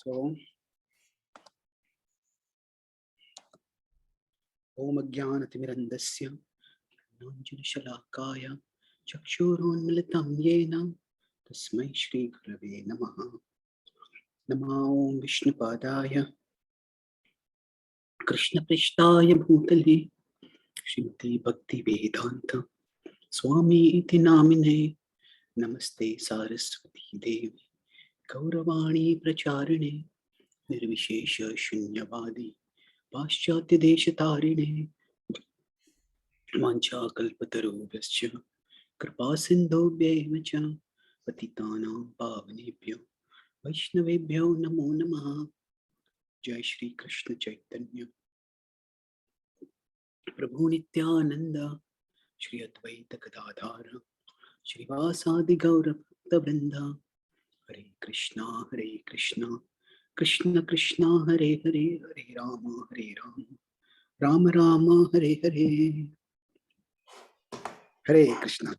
So, Om Ajnanatimirandasya Nanjanashalakaya Chakshurunmilitam Yena Tasmai Shri Gurave Namaha. Namo Om Vishnupadaya Krishna Prishtaya Bhutale Shrimati Bhakti Vedanta Swami Iti Namine Namaste Saraswati Devi Gauravani Pracharine Nirvishesha Shunyavadi Paschatya Deshatarine Mancha Kalpatarubhascha Kripa Sindhubhyeva cha Patitanam Pavanebhyo Vaishnavebhyo Namo Namaha. Jai Shri Krishna Chaitanya Prabhu Nityananda Shri Advaita Gadadhara Shri Vasadi Gaura Bhakta Vrinda. Hare Krishna Krishna Krishna Hare Hare Hare Rama Rama Rama Hare Hare. Hare Krishna.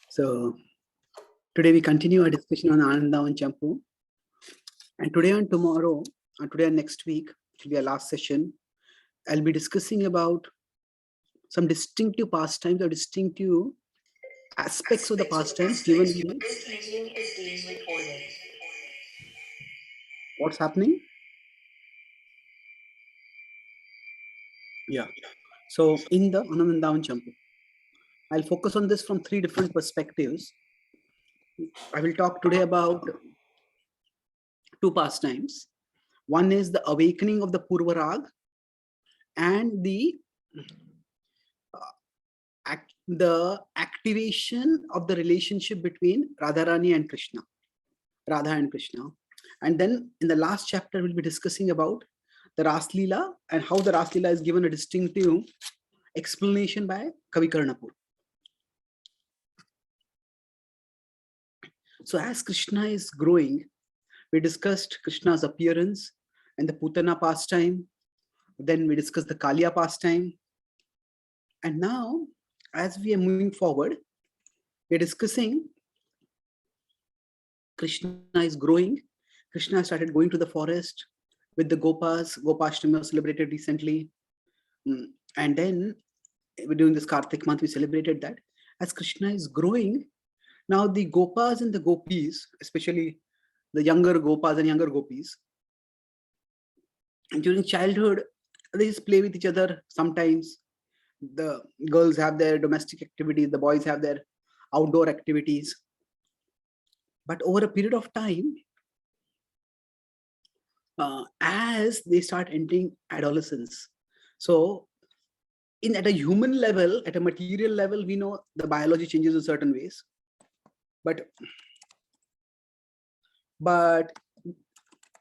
So today we continue our discussion on Anandavan Champu, and today and tomorrow, and today and next week, it will be our last session. I'll be discussing about some distinctive pastimes or distinctive aspects of the pastimes given in it. This meeting is being recorded. What's happening? Yeah. So in the Anandavan Champu, I'll focus on this from three different perspectives. I will talk today about two pastimes. One is the awakening of the Purva Rag and the activation of the relationship between Radharani and Krishna, Radha and Krishna. And then in the last chapter, we'll be discussing about the Ras Leela and how the Ras Leela is given a distinctive explanation by Kavi Karnapur. So as Krishna is growing, we discussed Krishna's appearance and the Putana pastime. Then we discussed the Kaliya pastime. And now, as we are moving forward, we're discussing Krishna is growing. Krishna started going to the forest with the Gopas. Gopashtami was celebrated recently. And then we're doing this Kartik month, we celebrated that. As Krishna is growing, now the Gopas and the Gopis, especially the younger Gopas and younger Gopis, during childhood, they just play with each other sometimes. The girls have their domestic activities, the boys have their outdoor activities. But over a period of time, as they start entering adolescence, so at a human level, at a material level, we know the biology changes in certain ways. But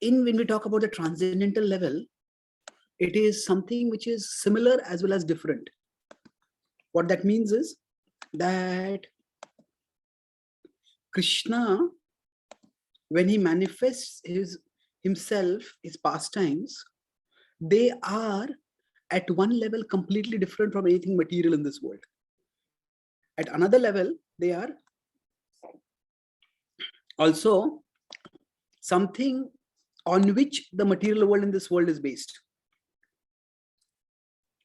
when we talk about the transcendental level, it is something which is similar as well as different. What that means is that Krishna, when he manifests himself, his pastimes, they are at one level completely different from anything material in this world. At another level, they are also something on which the material world in this world is based.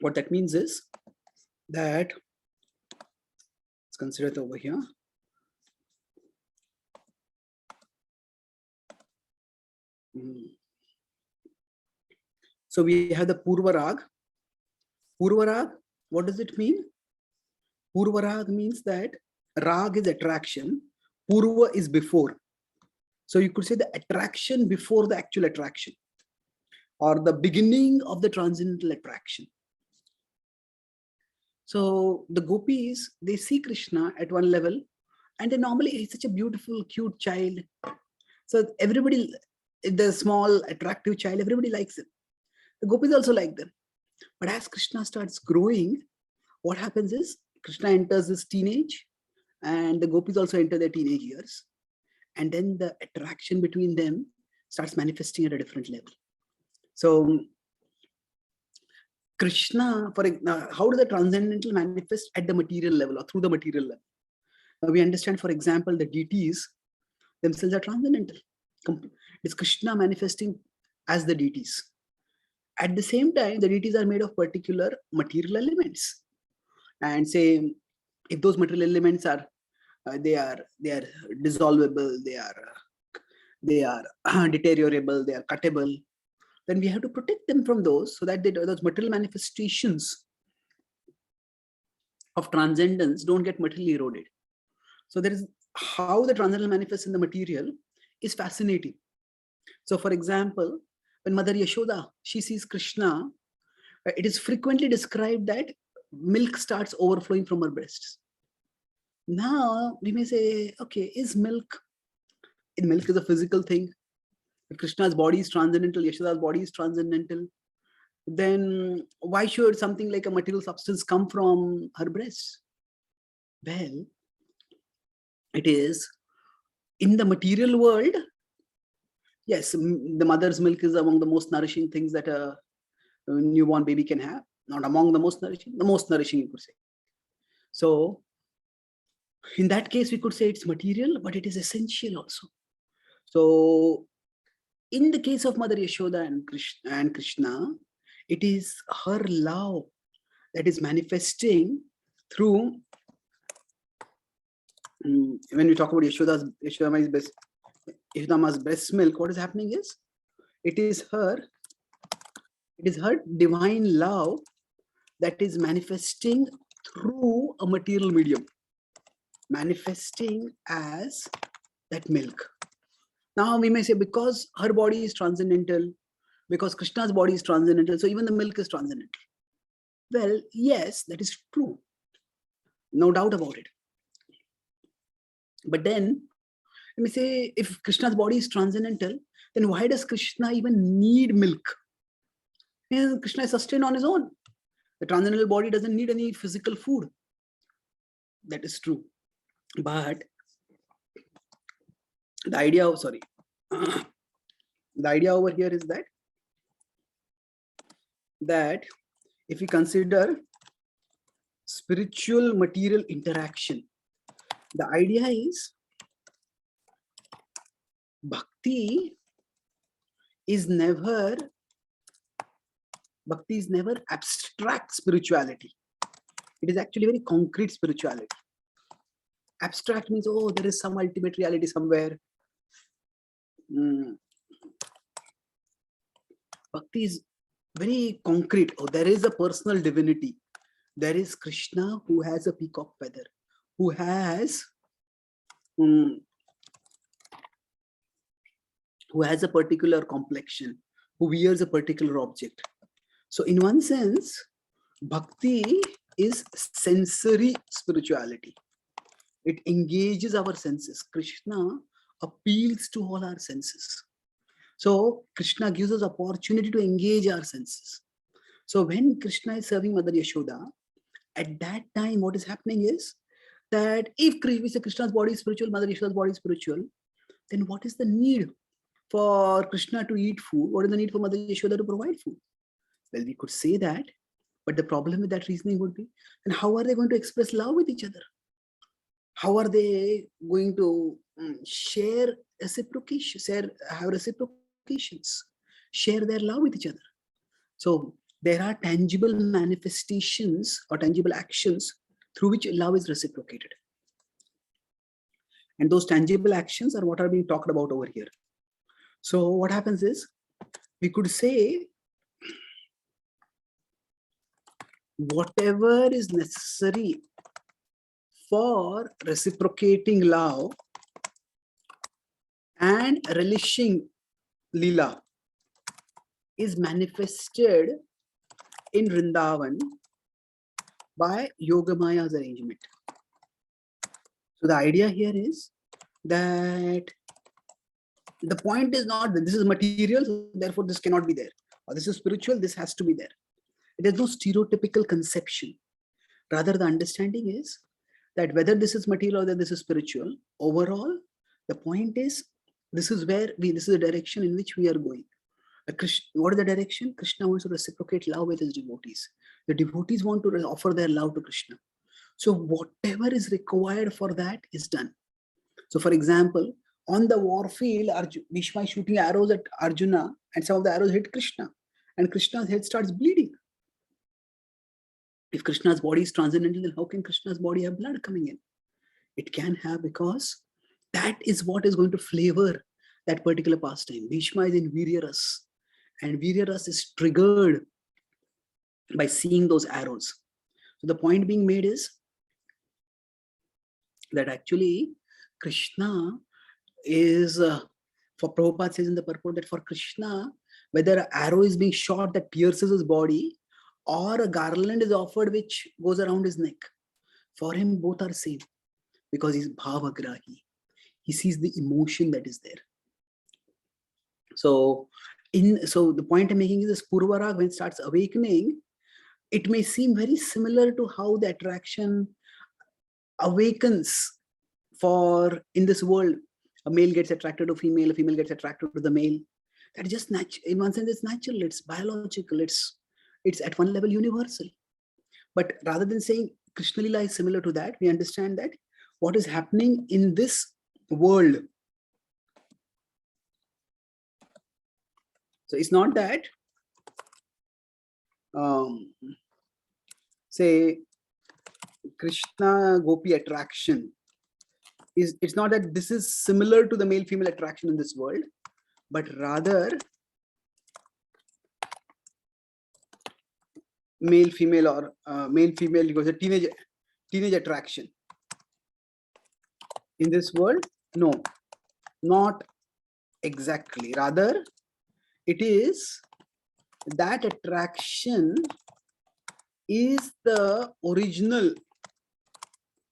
What that means is that, let's consider it over here. So we have the Purva Rag. Purva Rag, what does it mean? Purva Rag means that Rag is attraction, Purva is before. So you could say the attraction before the actual attraction, or the beginning of the transcendental attraction. So the gopis, they see Krishna at one level, and they normally, he's such a beautiful, cute child. So everybody, the small, attractive child, everybody likes him. The gopis also like them. But as Krishna starts growing, what happens is Krishna enters his teenage, and the gopis also enter their teenage years. And then the attraction between them starts manifesting at a different level. So Krishna, how does the transcendental manifest at the material level or through the material level? Now we understand, for example, the deities themselves are transcendental. It's Krishna manifesting as the deities. At the same time, the deities are made of particular material elements. And say, if those material elements are they are dissolvable, they are deteriorable, they are cuttable, then we have to protect them from those, so that those material manifestations of transcendence don't get materially eroded. So there is how the transcendental manifests in the material is fascinating. So for example, when Mother Yashoda, she sees Krishna, it is frequently described that milk starts overflowing from her breasts. Now we may say, okay, is milk is a physical thing? If Krishna's body is transcendental, Yashoda's body is transcendental, then why should something like a material substance come from her breasts? Well, it is in the material world. Yes, the mother's milk is among the most nourishing things that a newborn baby can have. Not among the most nourishing, you could say. So in that case, we could say it's material, but it is essential also. So in the case of Mother Yashoda and Krishna, it is her love that is manifesting through, when we talk about Yashodama's breast milk, what is happening is, it is her divine love that is manifesting through a material medium, manifesting as that milk. Now we may say, because her body is transcendental, because Krishna's body is transcendental, so even the milk is transcendental. Well, yes, that is true. No doubt about it. But then, let me say, if Krishna's body is transcendental, then why does Krishna even need milk? Krishna is sustained on his own. The transcendental body doesn't need any physical food. That is true. But the idea over here is that if we consider spiritual material interaction, the idea is bhakti is never abstract spirituality. It is actually very concrete spirituality. Abstract means, oh, there is some ultimate reality somewhere. Bhakti is very concrete. Oh, there is a personal divinity. There is Krishna who has a peacock feather, who has a particular complexion, who wears a particular object. So in one sense, bhakti is sensory spirituality. It engages our senses. Krishna appeals to all our senses. So Krishna gives us opportunity to engage our senses. So when Krishna is serving Mother Yashoda, at that time, what is happening is that if Krishna's body is spiritual, Mother Yashoda's body is spiritual, then what is the need for Krishna to eat food? What is the need for Mother Yashoda to provide food? Well, we could say that, but the problem with that reasoning would be, and how are they going to express love with each other? How are they going to share reciprocations, share their love with each other? So there are tangible manifestations or tangible actions through which love is reciprocated. And those tangible actions are what are being talked about over here. So what happens is, we could say, whatever is necessary for reciprocating love and relishing Leela is manifested in Vrindavan by Yogamaya's arrangement. So the idea here is that the point is not that this is material, so therefore this cannot be there, or this is spiritual, this has to be there. There is no stereotypical conception. Rather, the understanding is that whether this is material or whether this is spiritual, overall, the point is, this is the direction in which we are going. What is the direction? Krishna wants to reciprocate love with his devotees. The devotees want to offer their love to Krishna. So whatever is required for that is done. So for example, On the war field, Bhishma is shooting arrows at Arjuna, and some of the arrows hit Krishna, and Krishna's head starts bleeding. If Krishna's body is transcendental, then how can Krishna's body have blood coming in? It can have, because that is what is going to flavor that particular pastime. Bhishma is in Viryaras, and Viryaras is triggered by seeing those arrows. So the point being made is that actually Krishna is, for Prabhupada says in the purport that for Krishna, whether an arrow is being shot that pierces his body or a garland is offered which goes around his neck, for him both are same, because he's bhavagrahi. He sees the emotion that is there. So the point I'm making is this Purvarag, when it starts awakening, it may seem very similar to how the attraction awakens for in this world. A male gets attracted to female, a female gets attracted to the male. That is just natural. In one sense, it's natural, it's biological, it's at one level universal. But rather than saying Krishna Lila is similar to that, we understand that what is happening in this world. So it's not that, say, Krishna Gopi attraction it's not that this is similar to the male-female attraction in this world, but rather male-female or male-female, because a teenage attraction in this world. No, not exactly. Rather, it is that attraction is the original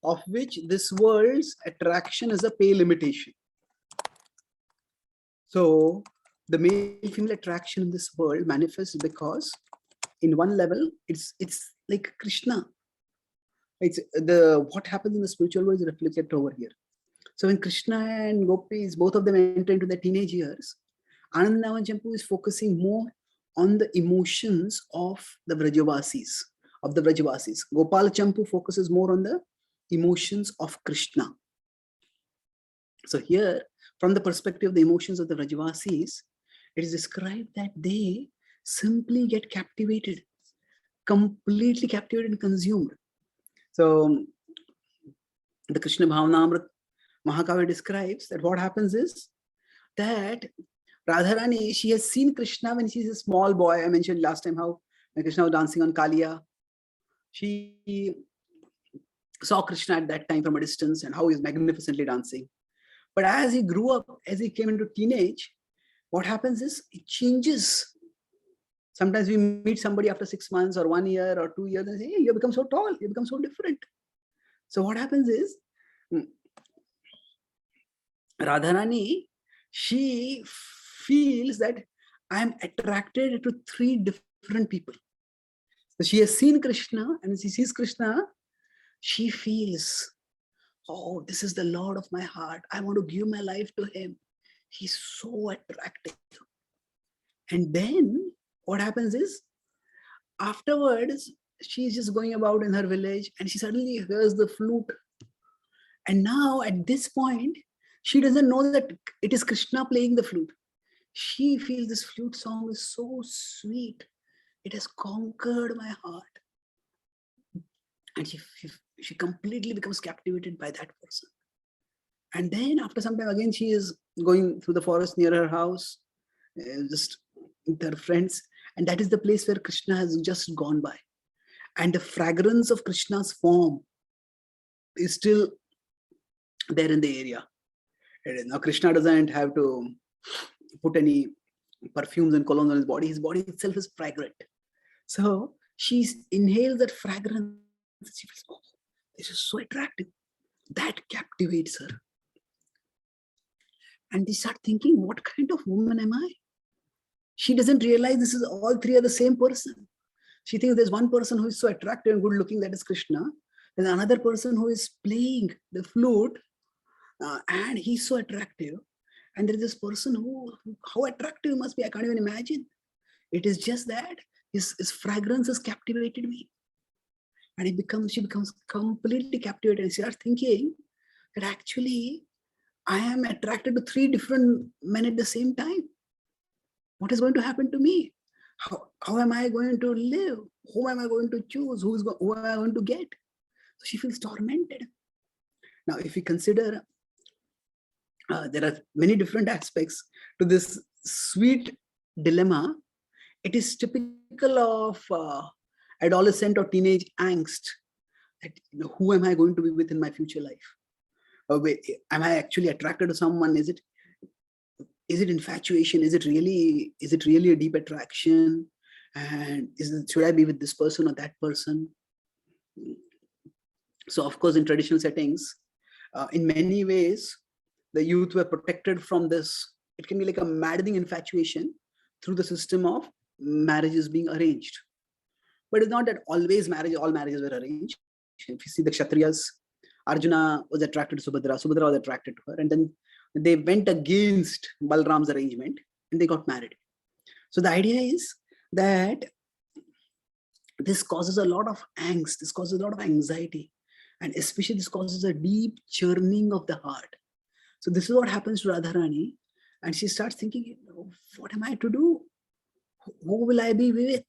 of which this world's attraction is a pale imitation. So the male-female attraction in this world manifests because in one level it's like Krishna. It's what happens in the spiritual world is reflected over here. So when Krishna and Gopis, both of them enter into their teenage years, Anandavan Champu is focusing more on the emotions of the Vrajavasis, Gopal Champu focuses more on the emotions of Krishna. So here, from the perspective of the emotions of the Vrajavasis, it is described that they simply get captivated, completely captivated and consumed. So the Krishna Bhavanamrit Mahakavya describes that what happens is that Radharani, she has seen Krishna when she's a small boy. I mentioned last time how when Krishna was dancing on Kaliya. She saw Krishna at that time from a distance and how he's magnificently dancing. But as he grew up, as he came into teenage, what happens is it changes. Sometimes we meet somebody after 6 months or 1 year or 2 years and say, hey, you become so tall, you become so different. So what happens is Radharani, she feels that I am attracted to 3 different people. So she has seen Krishna, and as she sees Krishna, she feels, oh, this is the Lord of my heart. I want to give my life to him. He's so attractive. And then what happens is, afterwards, she's just going about in her village and she suddenly hears the flute. And now at this point, she doesn't know that it is Krishna playing the flute. She feels this flute song is so sweet. It has conquered my heart. And she completely becomes captivated by that person. And then after some time again, she is going through the forest near her house, just with her friends. And that is the place where Krishna has just gone by. And the fragrance of Krishna's form is still there in the area. Now Krishna doesn't have to put any perfumes and colognes on his body. His body itself is fragrant. So she inhales that fragrance. She feels, oh, this is so attractive. That captivates her. And they start thinking, what kind of woman am I? She doesn't realize this is all 3 are the same person. She thinks there's one person who is so attractive and good looking, that is Krishna. There's another person who is playing the flute and he's so attractive. And there is this person who, how attractive must be, I can't even imagine. It is just that his fragrance has captivated me. And she becomes completely captivated. And she starts thinking that actually I am attracted to 3 different men at the same time. What is going to happen to me? How am I going to live? Who am I going to choose? Who am I going to get? So she feels tormented. Now, if we consider there are many different aspects to this sweet dilemma, it is typical of adolescent or teenage angst. That, who am I going to be with in my future life? Am I actually attracted to someone? Is it infatuation? Is it really a deep attraction? And should I be with this person or that person? So of course, in traditional settings, in many ways, the youth were protected from this. It can be like a maddening infatuation through the system of marriages being arranged. But it's not that all marriages were arranged. If you see the Kshatriyas, Arjuna was attracted to Subhadra, Subhadra was attracted to her, and then they went against Balram's arrangement and they got married. So the idea is that this causes a lot of angst, this causes a lot of anxiety, and especially this causes a deep churning of the heart. So this is what happens to Radharani, and she starts thinking, what am I to do? Who will I be with?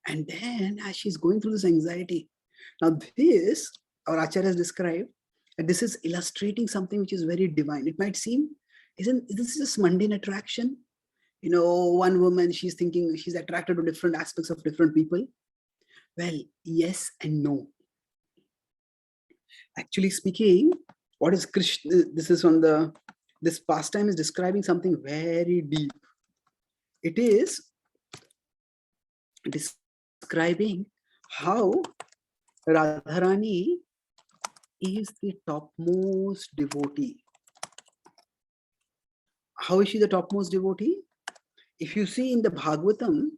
And then as she's going through this anxiety, now this, our Acharya has described, and this is illustrating something which is very divine. It might seem, isn't this just mundane attraction? One woman, she's thinking she's attracted to different aspects of different people. Well, yes and no. Actually speaking, what is Krishna? This is on this pastime is describing something very deep. It is describing how Radharani is the topmost devotee. How is she the topmost devotee? If you see in the Bhagavatam,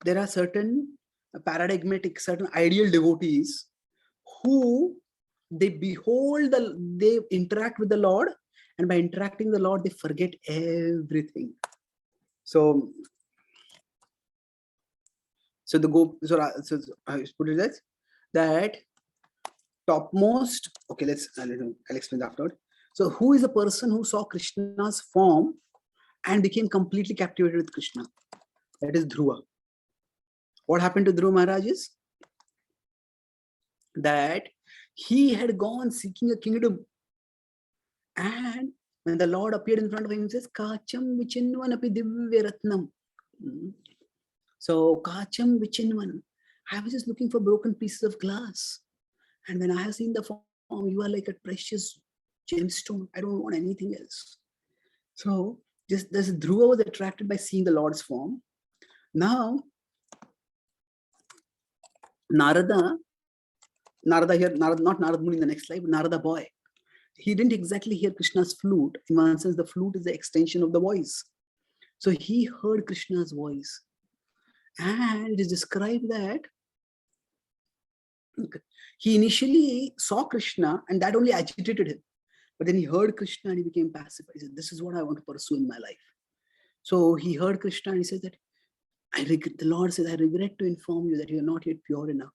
there are certain paradigmatic, certain ideal devotees who they interact with the Lord, and by interacting with the Lord, they forget everything. So I put it as that topmost. Okay, I'll explain afterward. So who is the person who saw Krishna's form and became completely captivated with Krishna? That is Dhruva. What happened to Dhruva Maharaj is that he had gone seeking a kingdom, and when the Lord appeared in front of him, he says, Kacham vichinvan api divya ratnam. So Kacham vichinvan, I was just looking for broken pieces of glass, and when I have seen the form, you are like a precious gemstone. I don't want anything else. So just this Dhruva was attracted by seeing the Lord's form. Now Narada here, not Narada Muni in the next slide, but Narada boy. He didn't exactly hear Krishna's flute. In one sense, the flute is the extension of the voice. So he heard Krishna's voice. And it is described that he initially saw Krishna and that only agitated him. But then he heard Krishna and he became passive. He said, this is what I want to pursue in my life. So he heard Krishna and he said that, the Lord says, I regret to inform you that you are not yet pure enough.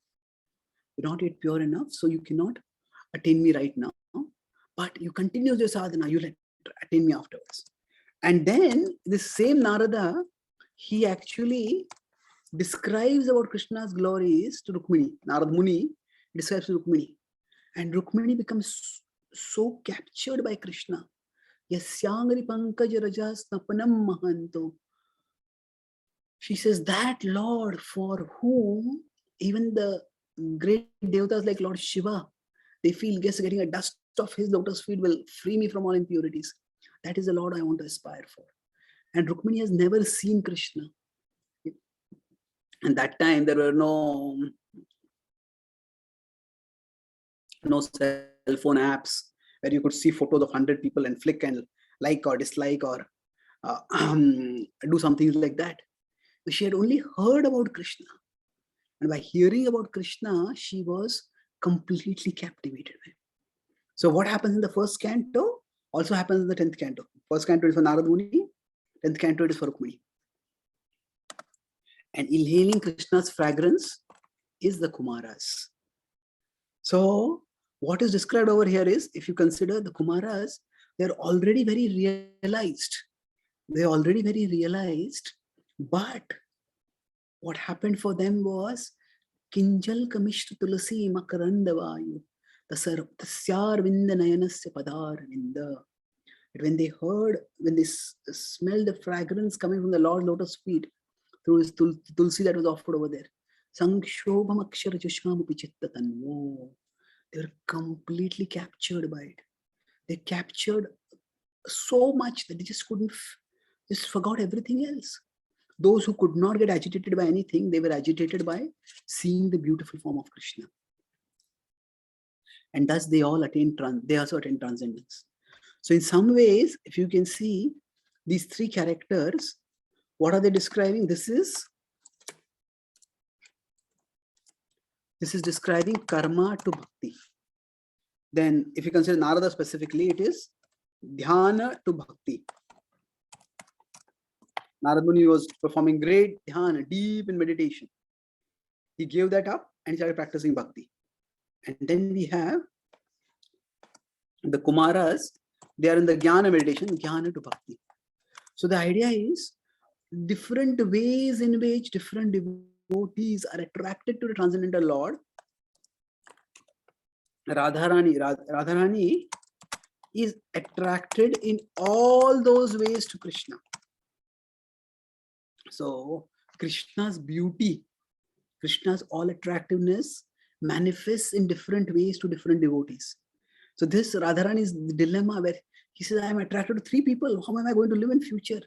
You're not yet pure enough, so you cannot attain me right now. But you continue your sadhana, you'll attain me afterwards. And then this same Narada, he actually describes about Krishna's glories to Rukmini. Narada Muni describes to Rukmini. And Rukmini becomes so captured by Krishna. Yasyangri pankaj rajas napanam mahanto. She says, that Lord for whom even the great devatas like Lord Shiva, they feel getting a dust of his lotus feet will free me from all impurities. That is the Lord I want to aspire for. And Rukmini has never seen Krishna. And that time there were no cell phone apps where you could see photos of 100 people and flick and like or dislike or do something like that. She had only heard about Krishna. And by hearing about Krishna, she was completely captivated by him. So what happens in the first canto also happens in the 10th canto. First canto is for Narada Muni, 10th canto is for Rukmini. And inhaling Krishna's fragrance is the Kumaras. So what is described over here is, if you consider the Kumaras, They're already very realized. They're already very realized. But what happened for them was Kinjal kamishtu tulasi makarandavayu tasyar vinda nayanasya padar vinda. When they heard, when they smelled the fragrance coming from the Lord Lotus feet through his tulsi that was offered over there, Sankshobham akshara jushmamupi chitta tanvo. They were completely captured by it. They captured so much that they just couldn't, just forgot everything else. Those who could not get agitated by anything, they were agitated by seeing the beautiful form of Krishna. And thus they all they also attain transcendence. So in some ways, if you can see these three characters, what are they describing? This is describing karma to bhakti. Then if you consider Narada specifically, it is dhyana to bhakti. Narada Muni was performing great dhyana, deep in meditation. He gave that up and started practicing bhakti. And then we have the Kumaras. They are in the jnana meditation, jnana to bhakti. So the idea is different ways in which different devotees are attracted to the transcendental Lord. Radharani is attracted in all those ways to Krishna. So Krishna's beauty, Krishna's all attractiveness manifests in different ways to different devotees. So this Radharani's dilemma where he says, I am attracted to three people. How am I going to live in future?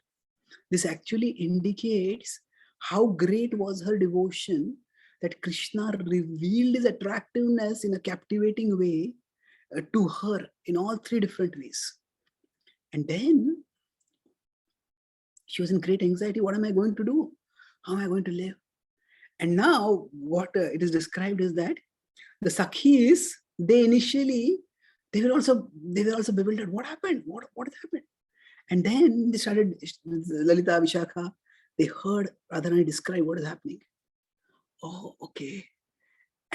This actually indicates how great was her devotion, that Krishna revealed his attractiveness in a captivating way to her in all three different ways. And then she was in great anxiety. What am I going to do? How am I going to live? And now what it is described is that the Sakhis, they were also bewildered. What happened? What has happened? And then they started, Lalita, Vishakha, they heard Radharani describe what is happening. Oh, okay.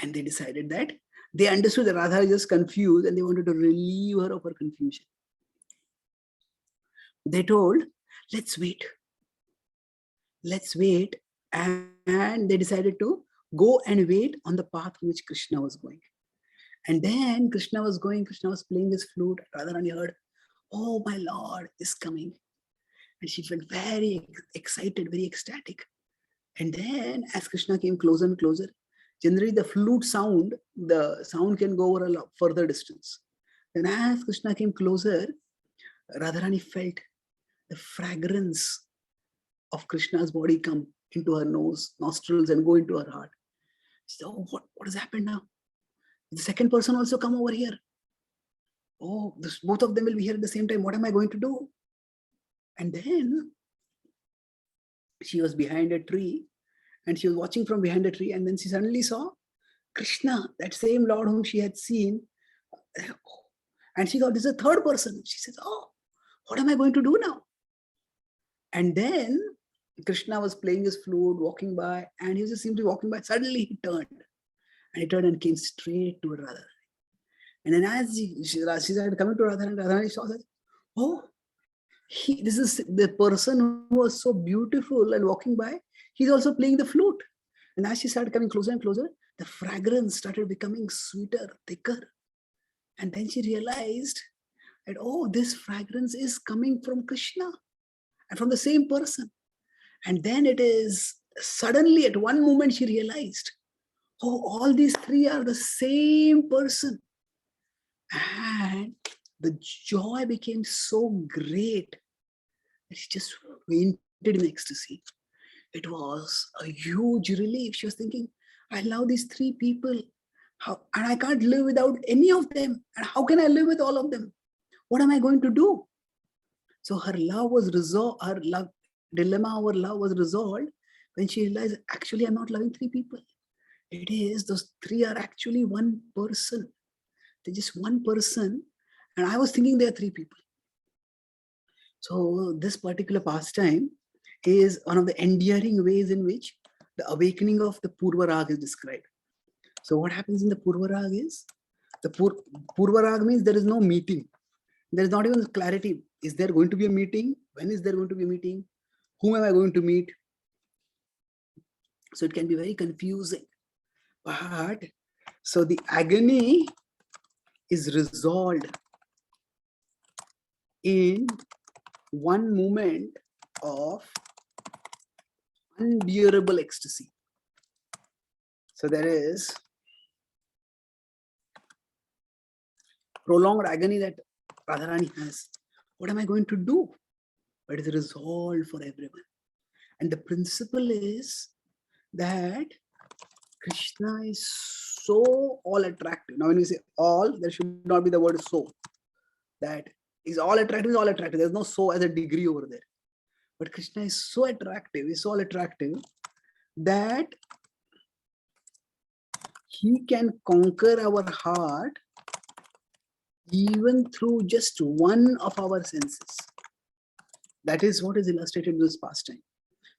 And they decided that they understood that Radha is just confused and they wanted to relieve her of her confusion. They told, let's wait. Let's wait. And they decided to go and wait on the path on which Krishna was going. And then Krishna was playing his flute. Radharani heard, oh, my Lord is coming. And she felt very excited, very ecstatic. And then as Krishna came closer and closer, generally the flute sound, the sound can go over a further distance. Then as Krishna came closer, Radharani felt the fragrance of Krishna's body come into her nostrils and go into her heart. She said, oh, what has happened now? The second person also come over here. Oh, both of them will be here at the same time. What am I going to do? And then she was behind a tree and she was watching from behind a tree, and then she suddenly saw Krishna, that same Lord whom she had seen. And she thought, this is a third person. She says, oh, what am I going to do now? And then Krishna was playing his flute, walking by, and he just seemed to be walking by. Suddenly he turned. And he turned and came straight to Radha. And then as she started coming to Radha, and Radha saw that, oh, this is the person who was so beautiful and walking by. He's also playing the flute. And as she started coming closer and closer, the fragrance started becoming sweeter, thicker. And then she realized that, oh, this fragrance is coming from Krishna and from the same person. And then it is suddenly at one moment she realized, oh, all these three are the same person. And the joy became so great that she just fainted in ecstasy. It was a huge relief. She was thinking, I love these three people. And I can't live without any of them. And how can I live with all of them? What am I going to do? So her love was resolved, her love dilemma over love was resolved when she realized, actually, I'm not loving three people. It is, those three are actually one person. They're just one person. And I was thinking there are three people. So this particular pastime is one of the endearing ways in which the awakening of the Purva Rag is described. So what happens in the Purva Rag is, the Purva Rag means there is no meeting. There is not even clarity. Is there going to be a meeting? When is there going to be a meeting? Whom am I going to meet? So it can be very confusing. But so the agony is resolved in one moment of unbearable ecstasy. So there is prolonged agony that Radharani has. What am I going to do? But it is resolved for everyone. And the principle is that Krishna is so all attractive. Now, when we say all, there should not be the word so. That is all attractive, is all attractive. There's no so as a degree over there. But Krishna is so attractive, is so all attractive that he can conquer our heart even through just one of our senses. That is what is illustrated in this pastime.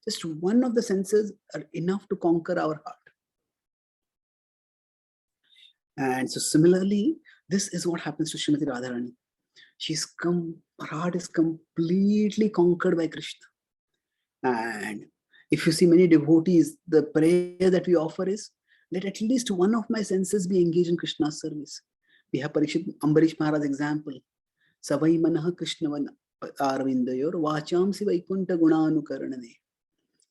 Just one of the senses are enough to conquer our heart. And so similarly, this is what happens to Srimati Radharani. Her heart is completely conquered by Krishna. And if you see many devotees, the prayer that we offer is, let at least one of my senses be engaged in Krishna's service. We have Parikshit Ambarish Maharaj's example. Savai Manaha Krishnavan Arvindayor Vachamsi Vaikunta Gunanukaranane.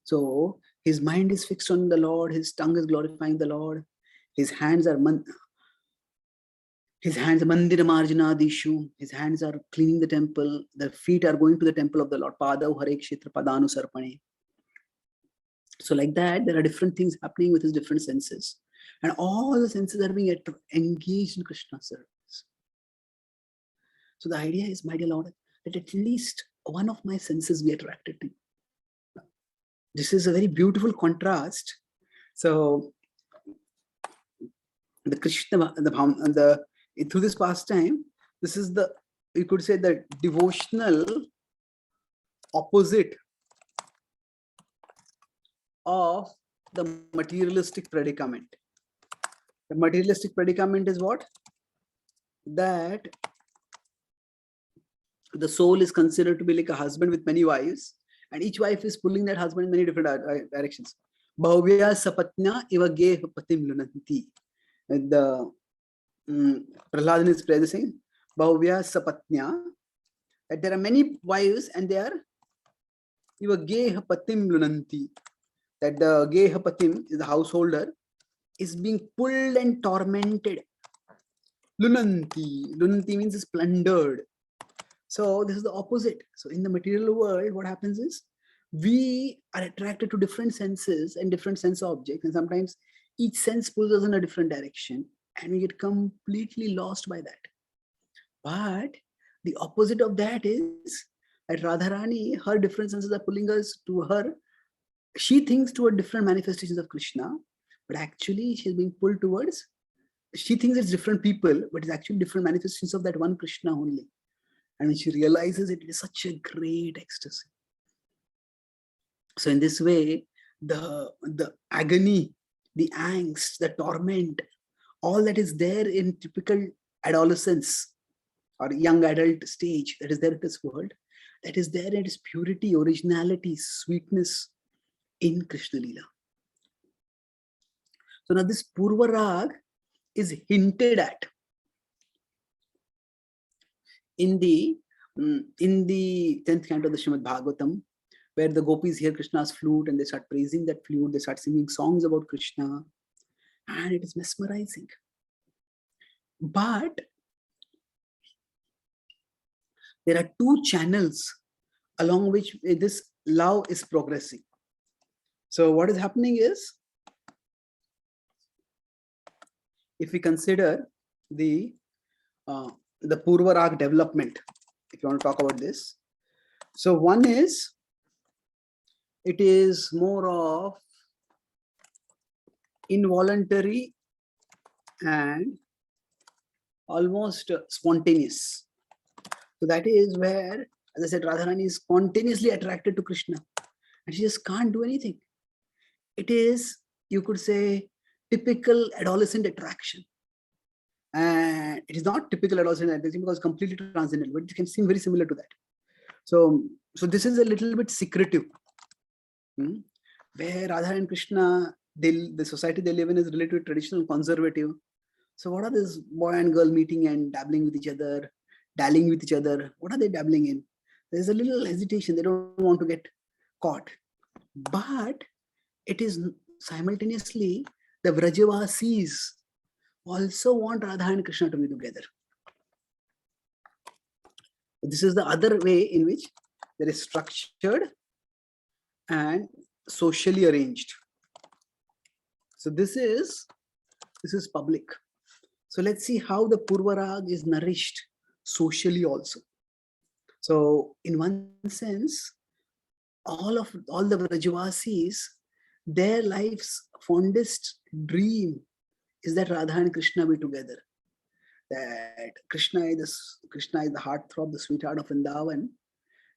So his mind is fixed on the Lord, his tongue is glorifying the Lord, his hands are mandira marjana dishu, his hands are cleaning the temple, the feet are going to the temple of the Lord. Pada Hare Kshetra Padanu Sarpane. So like that, there are different things happening with his different senses. And all the senses are being engaged in Krishna's service. So the idea is, my dear Lord, that at least one of my senses be attracted to you. This is a very beautiful contrast. So the Krishna, through this pastime, this is the, you could say, the devotional opposite of the materialistic predicament. The materialistic predicament is what? That the soul is considered to be like a husband with many wives, and each wife is pulling that husband in many different directions. Bhavya sapatnya iva geha patim lunanti. The Prahlad is praising Bhavya sapatnya, that there are many wives and they are iva geha patim lunanti. That the geha patim is the householder is being pulled and tormented. Lunanti. Lunanti means is plundered. So this is the opposite. So in the material world, what happens is we are attracted to different senses and different sense objects, and sometimes each sense pulls us in a different direction and we get completely lost by that. But the opposite of that is that Radharani, her different senses are pulling us to her. She thinks toward different manifestations of Krishna, but actually she's being pulled towards, she thinks it's different people, but it's actually different manifestations of that one Krishna only. And when she realizes it, it is such a great ecstasy. So in this way, the agony, the angst, the torment, all that is there in typical adolescence or young adult stage that is there in this world, that is there in its purity, originality, sweetness in Krishna Leela. So now this Purva Rag is hinted at in the 10th canto of the Srimad Bhagavatam, where the gopis hear Krishna's flute and they start praising that flute, they start singing songs about Krishna, and it is mesmerizing. But there are two channels along which this love is progressing. So what is happening is, if we consider the Purva Rag development, if you want to talk about this. So one is, it is more of involuntary and almost spontaneous. So that is where, as I said, Radharani is spontaneously attracted to Krishna and she just can't do anything. It is, you could say, typical adolescent attraction. And it is not typical adolescent atheism because completely transcendental, but it can seem very similar to that. So this is a little bit secretive, where Radha and Krishna, the society they live in is relatively traditional, conservative. So what are this boy and girl meeting and dabbling with each other, dallying with each other? What are they dabbling in? There's a little hesitation. They don't want to get caught. But it is simultaneously the Vrajavasis also want Radha and Krishna to be together. This is the other way in which there is structured and socially arranged. So this is public. So let's see how the Purvarag is nourished socially also. So in one sense, all the Vrajavasis, their life's fondest dream is that Radha and Krishna be together. That Krishna is the heartthrob, the sweetheart of Vrindavan.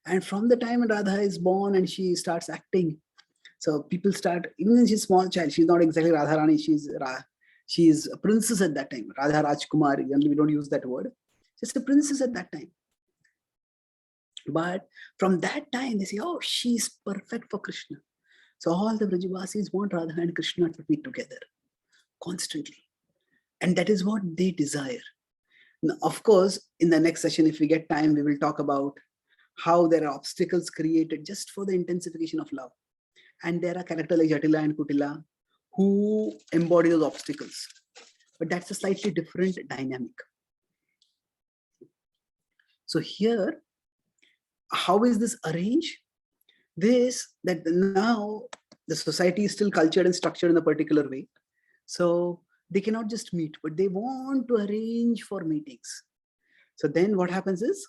And from the time when Radha is born and she starts acting, so people start, even when she's a small child, she's not exactly Radharani, she's a princess at that time. Radha Rajkumari, generally we don't use that word. She's a princess at that time. But from that time, they say, oh, she's perfect for Krishna. So all the Vrajavasis want Radha and Krishna to be together constantly. And that is what they desire. Now, of course, in the next session, if we get time, we will talk about how there are obstacles created just for the intensification of love. And there are characters like Jatila and Kutila who embody those obstacles. But that's a slightly different dynamic. So here, how is this arranged? That now the society is still cultured and structured in a particular way. So they cannot just meet, but they want to arrange for meetings. So then what happens is,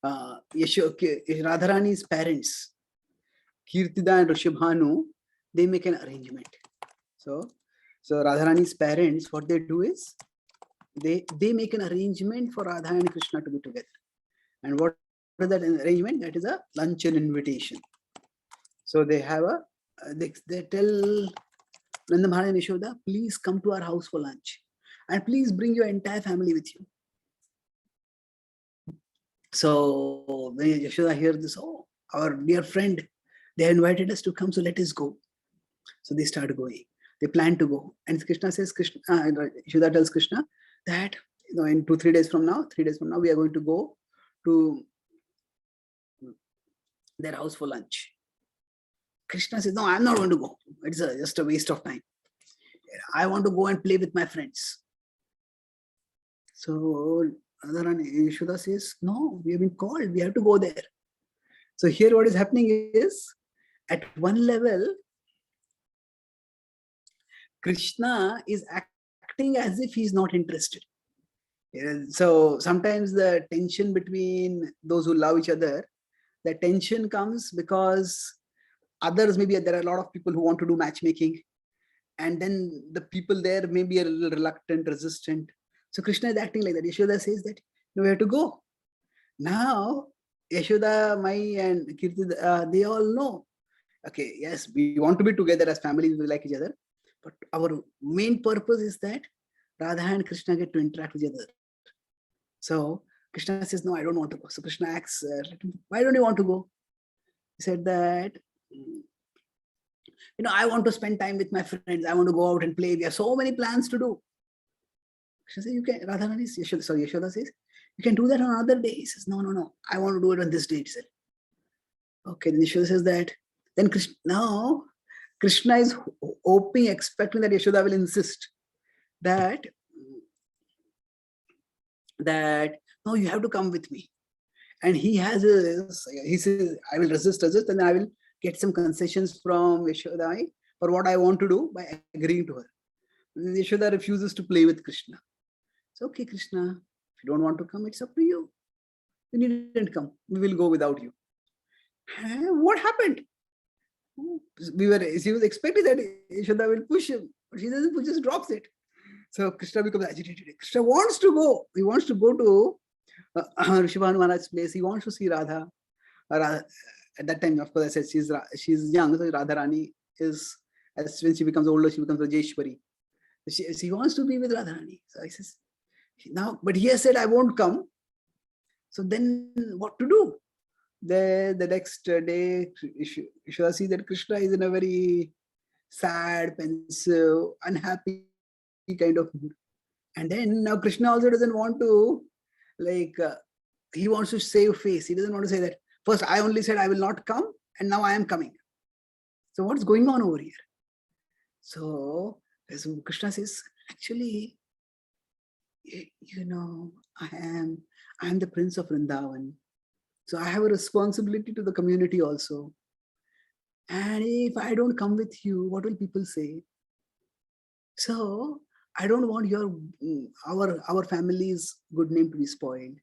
Radharani's parents, Kirtida and Rishabhanu, they make an arrangement. So Radharani's parents, what they do is, they make an arrangement for Radha and Krishna to be together. And what is that arrangement? That is a luncheon invitation. So they have they tell Nanda Maharaj and Yashoda, please come to our house for lunch. And please bring your entire family with you. So when Yashoda hears this, oh, our dear friend, they invited us to come, so let us go. So they start going. They plan to go. And Krishna says, Yashoda tells Krishna that in 3 days from now, we are going to go to their house for lunch. Krishna says, no, I'm not going to go. It's just a waste of time. I want to go and play with my friends. So Yashoda says, no, we have been called. We have to go there. So here what is happening is, at one level, Krishna is acting as if he's not interested. So sometimes the tension between those who love each other, the tension comes because others, maybe there are a lot of people who want to do matchmaking, and then the people there may be a little reluctant, resistant. So Krishna is acting like that. Yashoda says that we have to go. Now Yashoda, Mai and Kirti, they all know, okay, yes, we want to be together as family, we like each other, but our main purpose is that Radha and Krishna get to interact with each other. So Krishna says, no, I don't want to go. So Krishna asks, why don't you want to go? He said that, I want to spend time with my friends. I want to go out and play. We have so many plans to do. Krishna says, you can, Yashoda says, you can do that on another day. He says, no, I want to do it on this day itself. Okay, then Yashoda says that. Then Krishna is hoping, expecting that Yashoda will insist that no, you have to come with me. And he says, I will resist, and then I will get some concessions from Yashoda for what I want to do by agreeing to her. Yashoda refuses to play with Krishna. It's okay, Krishna. If you don't want to come, it's up to you. You needn't come. We will go without you. What happened? She was expecting that Yashoda will push him, but she doesn't push, just drops it. So Krishna becomes agitated. Krishna wants to go. He wants to go to Rishabhanu Maharaj's place. He wants to see Radha. At that time, of course, I said she's young. So Radharani is, when she becomes older, she becomes Rajeshwari. She wants to be with Radharani. So I says, now, but he has said, I won't come. So then what to do? The next day, Yashoda sees that Krishna is in a very sad, pensive, unhappy kind of mood. And then now Krishna also doesn't want to, like, he wants to save face. He doesn't want to say that, first I only said I will not come and now I am coming. So what's going on over here? So as Krishna says, actually, you know, I am the prince of Vrindavan. So I have a responsibility to the community also. And if I don't come with you, what will people say? So I don't want our family's good name to be spoiled.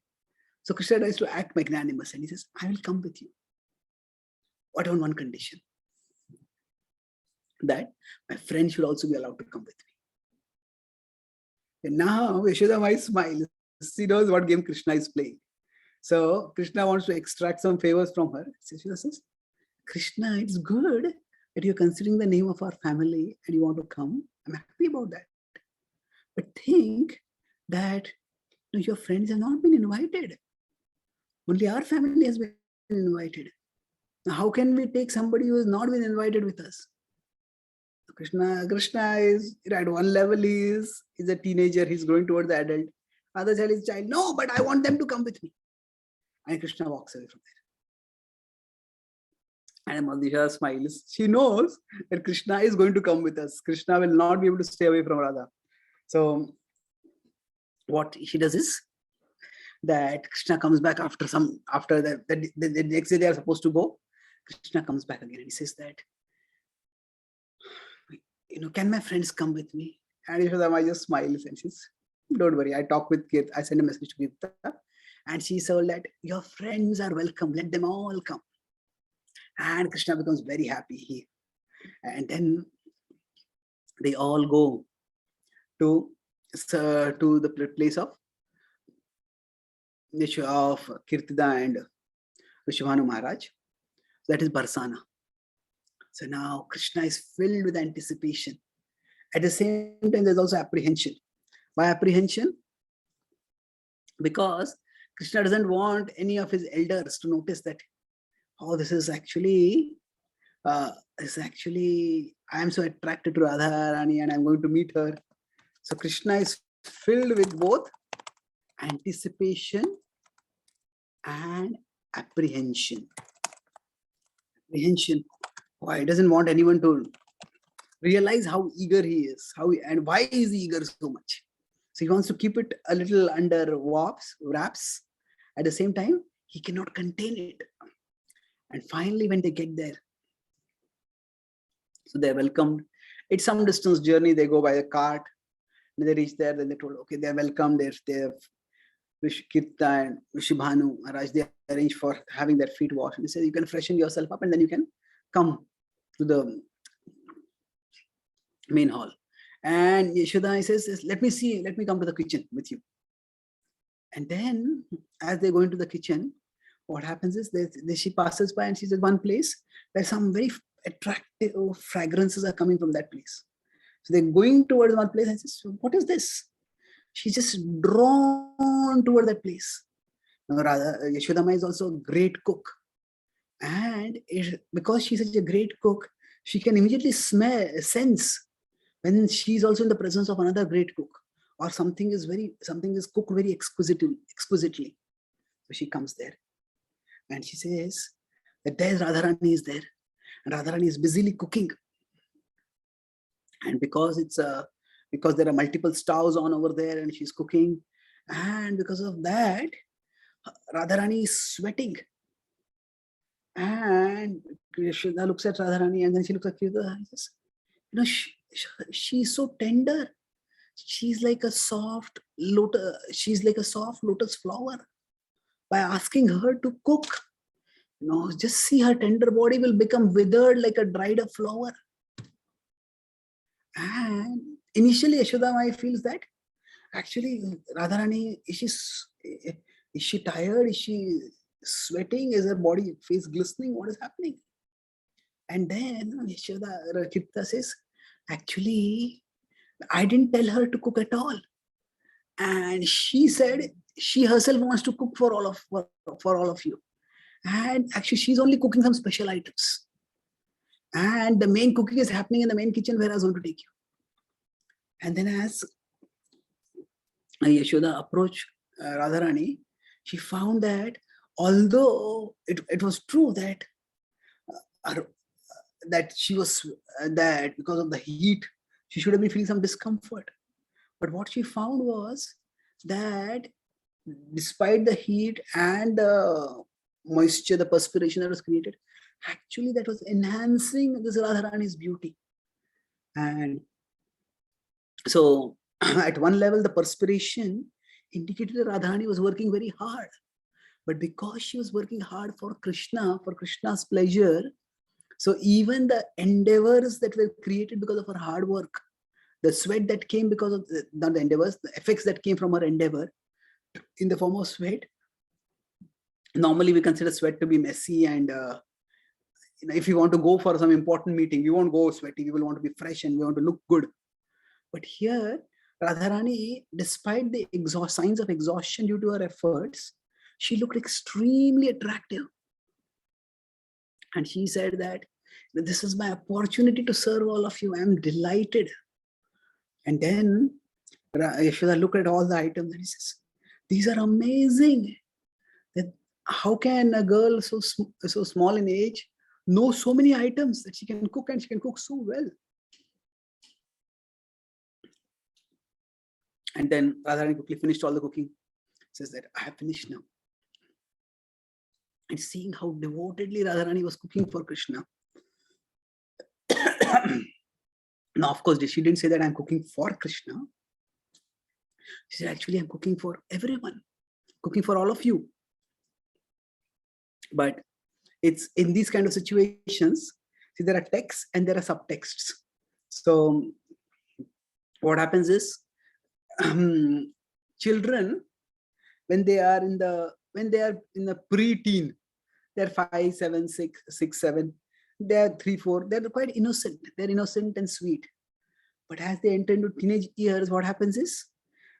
So Krishna tries to act magnanimous and he says, I will come with you. What on one condition? That my friend should also be allowed to come with me. And now Yashoda might smile. She knows what game Krishna is playing. So Krishna wants to extract some favors from her. So she says, Krishna, it's good that you're considering the name of our family and you want to come. I'm happy about that. But think that your friends have not been invited. Only our family has been invited. Now, how can we take somebody who has not been invited with us? Krishna is, at one level, he's a teenager, he's growing towards the adult. Other child is child. No, but I want them to come with me. And Krishna walks away from there. And Madhusha smiles. She knows that Krishna is going to come with us. Krishna will not be able to stay away from Radha. So what she does is that Krishna comes back after the next day they are supposed to go. Krishna comes back again and he says that, can my friends come with me? And Yashoda just smiles and says, don't worry, I talk with Kirti, I send a message to Kirti, and she told that your friends are welcome, let them all come. And Krishna becomes very happy. And then they all go to the place of Kirtida and Vrishabhanu Maharaj. That is Barsana. So now Krishna is filled with anticipation. At the same time, there's also apprehension. Why apprehension? Because Krishna doesn't want any of his elders to notice that, oh, this is actually, I am so attracted to Radharani and I'm going to meet her. So Krishna is filled with both anticipation and apprehension. Why? He doesn't want anyone to realize how eager he is, and why is he eager so much. So he wants to keep it a little under wraps. At the same time, he cannot contain it. And finally, when they get there, so they're welcomed. It's some distance journey. They go by a cart. When they reach there, then they told, okay, they're welcome. They're Kirta and Vrishabhanu Maharaj, they arrange for having their feet washed. And they say, you can freshen yourself up and then you can come to the main hall. And Yashoda says, let me come to the kitchen with you. And then as they go into the kitchen, what happens is she passes by and she's at one place where some very attractive fragrances are coming from that place. So they're going towards one place and says, what is this? She's just drawn toward that place. Now, Yashoda is also a great cook. And because she's such a great cook, she can immediately sense when she's also in the presence of another great cook, or something is cooked very exquisitely. So she comes there and she says that there's Radharani is there, and Radharani is busily cooking. And because there are multiple stoves on over there and she's cooking, and because of that, Radharani is sweating. And Krishna looks at Radharani and then she looks at Kirti and says, she's so tender. She's like a soft lotus flower. By asking her to cook, just see her tender body will become withered like a dried up flower. And initially Yashoda feels that actually Radharani, is she tired? Is she sweating? Is her body face glistening? What is happening? And then Kirti says, actually, I didn't tell her to cook at all. And she said she herself wants to cook for all of you. And actually, she's only cooking some special items. And the main cooking is happening in the main kitchen where I was going to take you. And then as Yashoda approached Radharani, she found that although it was true that that she was that because of the heat, she should have been feeling some discomfort. But what she found was that despite the heat and the moisture, the perspiration that was created, actually that was enhancing this Radharani's beauty. And so at one level, the perspiration indicated that Radharani was working very hard. But because she was working hard for Krishna's pleasure, so even the endeavors that were created because of her hard work, the sweat that came because of not the endeavors, the effects that came from her endeavor in the form of sweat. Normally, we consider sweat to be messy, and if you want to go for some important meeting, you won't go sweaty. You will want to be fresh and we want to look good. But here, Radharani, despite the signs of exhaustion due to her efforts, she looked extremely attractive. And she said that this is my opportunity to serve all of you. I am delighted. And then Yashoda looked at all the items and he says, these are amazing. That how can a girl so small in age know so many items that she can cook, and she can cook so well? And then Radharani quickly finished all the cooking. Says that I have finished now. And seeing how devotedly Radharani was cooking for Krishna. Now, of course, she didn't say that I'm cooking for Krishna. She said, actually, I'm cooking for everyone, cooking for all of you. But it's in these kind of situations, see, there are texts and there are subtexts. So what happens is, children, when they are in the pre-teen, they're 5, 7, 6, 7, they're 3, 4, they're quite innocent. They're innocent and sweet. But as they enter into teenage years, what happens is,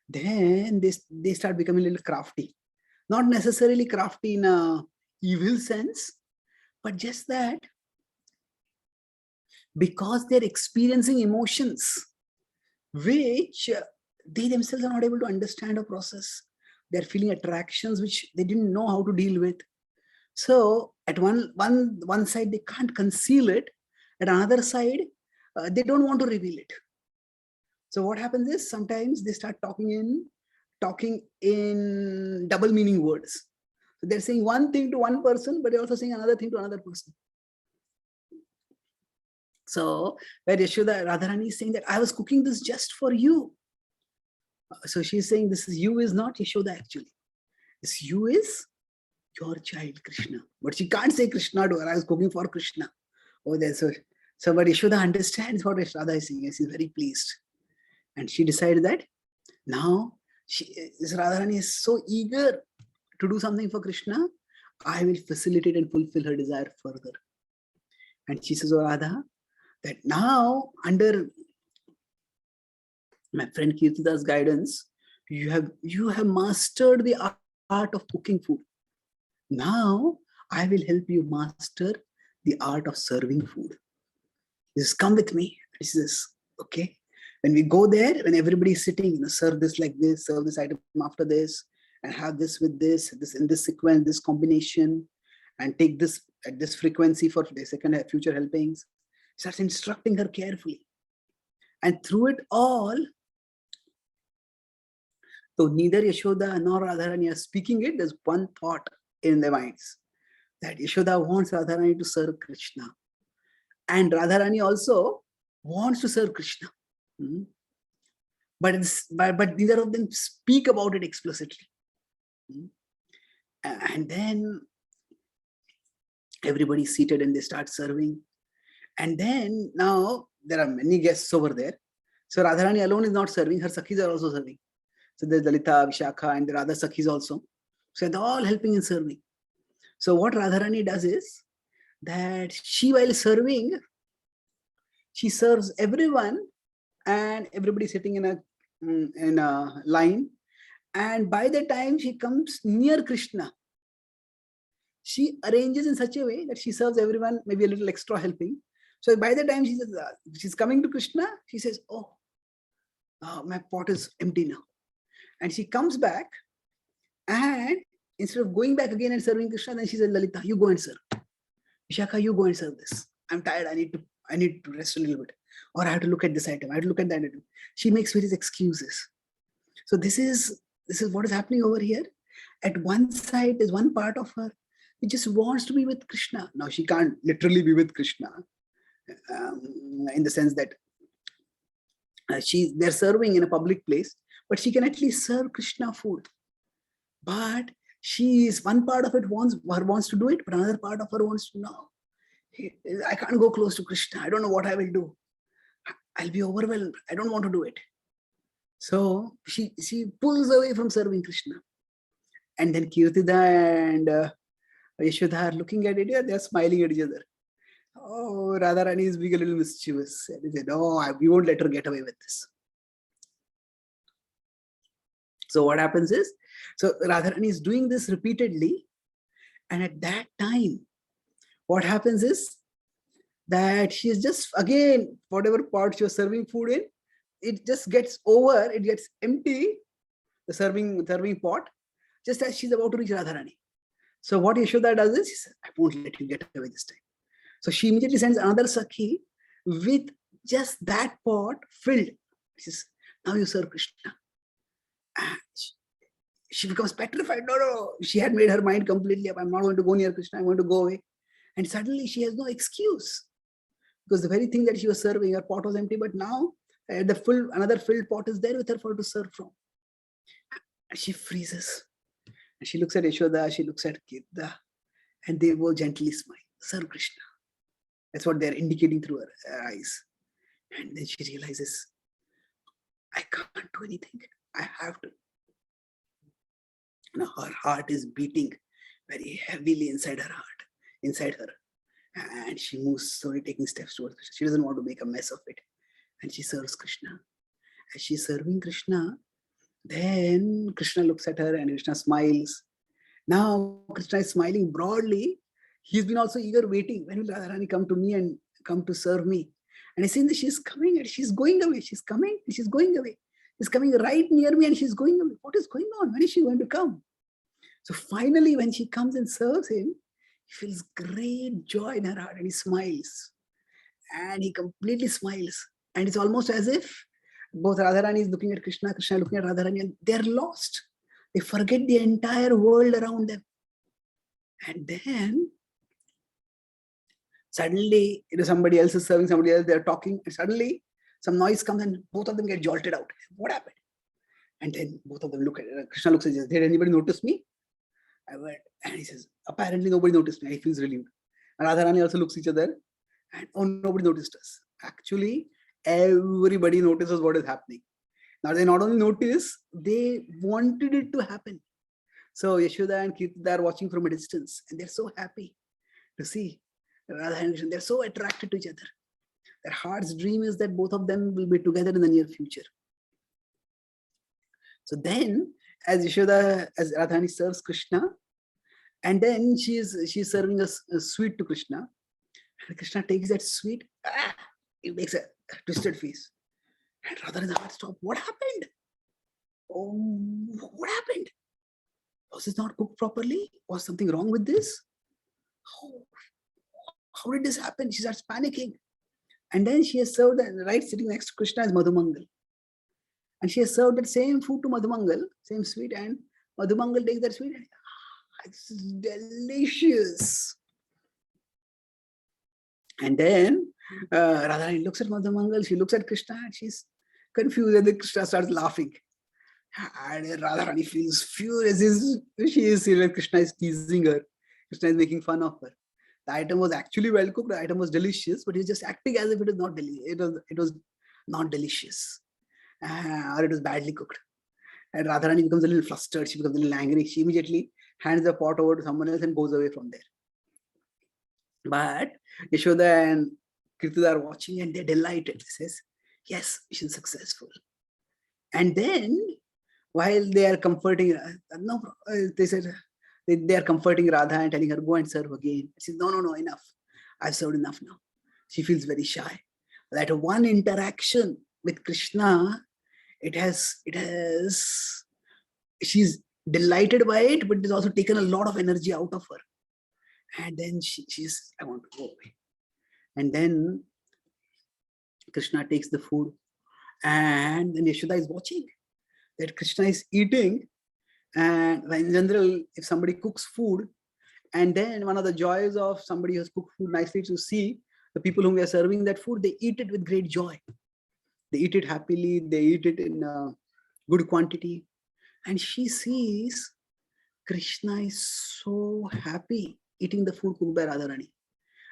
then they start becoming a little crafty. Not necessarily crafty in a evil sense, but just that because they're experiencing emotions which they themselves are not able to understand or process. They're feeling attractions which they didn't know how to deal with. So at one side, they can't conceal it. At another side, they don't want to reveal it. So what happens is, sometimes they start talking in double meaning words. So they're saying one thing to one person, but they're also saying another thing to another person. So where Yashoda, Radharani is saying that I was cooking this just for you. So she's saying this is you is not Yashoda actually. This you is your child Krishna. But she can't say Krishna to her. I was cooking for Krishna. Oh, there's so but Yashoda understands what Radha is saying. She's very pleased. And she decided that now Radharani is so eager to do something for Krishna, I will facilitate and fulfill her desire further. And she says, oh Radha, that now under my friend Kirtida's guidance, you have mastered the art of cooking food. Now I will help you master the art of serving food. Just come with me. She says, okay. When we go there, when everybody is sitting, serve this like this, serve this item after this, and have this with this in this sequence, this combination, and take this at this frequency for the second future helpings. Starts instructing her carefully. And through it all, so neither Yashoda nor Radharani are speaking it, there's one thought in their minds, that Yashoda wants Radharani to serve Krishna. And Radharani also wants to serve Krishna. But neither of them speak about it explicitly. And then everybody's seated and they start serving. And then now there are many guests over there. So Radharani alone is not serving, her Sakhis are also serving. So there's Lalita, Vishakha, and there are other Sakhis also. So they're all helping in serving. So what Radharani does is that she, while serving, she serves everyone and everybody sitting in a line. And by the time she comes near Krishna, she arranges in such a way that she serves everyone maybe a little extra helping. So by the time she's coming to Krishna, she says, "Oh, my pot is empty now." And she comes back, and instead of going back again and serving Krishna, then she says, "Lalita, you go and serve. Vishakha, you go and serve this. I'm tired. I need to rest a little bit. Or I have to look at this item. I have to look at that item." She makes various excuses. So this is what is happening over here. At one side, there's one part of her who just wants to be with Krishna. Now she can't literally be with Krishna, in the sense that they're serving in a public place, but she can at least serve Krishna food. But one part of it wants to do it, but another part of her wants to know. I can't go close to Krishna. I don't know what I will do. I'll be overwhelmed. I don't want to do it. So she pulls away from serving Krishna. And then Kirtida and Yashoda are looking at it. They're smiling at each other. Oh, Radharani is being a little mischievous. And they said, "No, we won't let her get away with this." So what happens is, so Radharani is doing this repeatedly. And at that time, what happens is that she is just, again, whatever pot she was serving food in, it just gets over, it gets empty, the serving pot, just as she's about to reach Radharani. So what Yashoda does is, she says, "I won't let you get away this time." So she immediately sends another Sakhi with just that pot filled. She says, "Now you serve Krishna." And she becomes petrified. No. She had made her mind completely up. I'm not going to go near Krishna. I'm going to go away. And suddenly she has no excuse, because the very thing that she was serving, her pot was empty, but now another filled pot is there with her for her to serve from. And she freezes. And she looks at Yashoda, she looks at Kirtida, and they both gently smile. Serve Krishna. That's what they're indicating through her eyes. And then she realizes, I can't do anything. I have to. Now her heart is beating very heavily inside her. And she moves slowly, taking steps towards Krishna. She doesn't want to make a mess of it. And she serves Krishna. As she's serving Krishna, then Krishna looks at her and Krishna smiles. Now Krishna is smiling broadly. He's been also eager waiting. When will Radharani come to me and come to serve me? And I see that she's coming and she's going away. She's coming and she's going away. She's coming right near me and she's going away. What is going on? When is she going to come? So finally, when she comes and serves him, he feels great joy in her heart and he smiles. And he completely smiles. And it's almost as if both Radharani is looking at Krishna, Krishna looking at Radharani, and they're lost. They forget the entire world around them. And then suddenly, somebody else is serving somebody else, they're talking, and suddenly some noise comes and both of them get jolted out. What happened? And then both of them look at it. Krishna looks at it. Did anybody notice me? I went, and he says, apparently nobody noticed me. He feels relieved. And Radharani also looks at each other, and oh, nobody noticed us. Actually, everybody notices what is happening. Now they not only notice, they wanted it to happen. So Yashoda and Kirtida are watching from a distance, and they're so happy to see Radha and Krishna. They're so attracted to each other. Their heart's dream is that both of them will be together in the near future. So then, as Radharani serves Krishna, and then she's serving a sweet to Krishna, and Krishna takes that sweet, he makes a twisted face. And Radharani's heart stopped. What happened? Oh, what happened? Was this not cooked properly? Was something wrong with this? How did this happen? She starts panicking. And then she has served, right sitting next to Krishna is Madhumangal. And she has served that same food to Madhumangal, same sweet, and Madhumangal takes that sweet and it's delicious. And then Radharani looks at Madhumangal, she looks at Krishna, and she's confused, and then Krishna starts laughing. And Radharani feels furious. She is serious. Krishna is teasing her. Krishna is making fun of her. The item was actually well cooked. The item was delicious, but he's just acting as if it is not delicious. It was not delicious, or it was badly cooked. And Radharani becomes a little flustered. She becomes a little angry. She immediately hands the pot over to someone else and goes away from there. But Yashoda and Kirtida are watching and they're delighted. She says, Yes, she's successful. And then while they are comforting, no, they said they are comforting Radha and telling her, go and serve again. She says, no, no, no, enough. I've served enough now. She feels very shy. That one interaction with Krishna, she's delighted by it, but it's also taken a lot of energy out of her. And then she's, I want to go away. And then Krishna takes the food, and then Yashoda is watching that Krishna is eating. And in general, if somebody cooks food, and then one of the joys of somebody who has cooked food nicely to see the people whom we are serving that food, they eat it with great joy. They eat it happily, they eat it in good quantity. And she sees Krishna is so happy eating the food cooked by Radharani.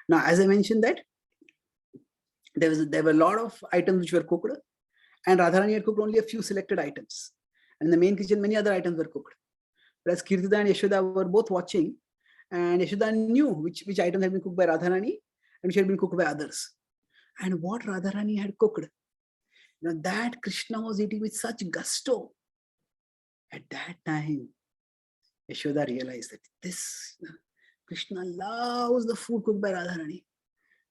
Now, as I mentioned that, there were a lot of items which were cooked, and Radharani had cooked only a few selected items. And in the main kitchen, many other items were cooked. Whereas Kirtida and Yashoda were both watching, and Yashoda knew which items had been cooked by Radharani and which had been cooked by others. And what Radharani had cooked, that Krishna was eating with such gusto. At that time, Yashoda realized that this Krishna loves the food cooked by Radharani.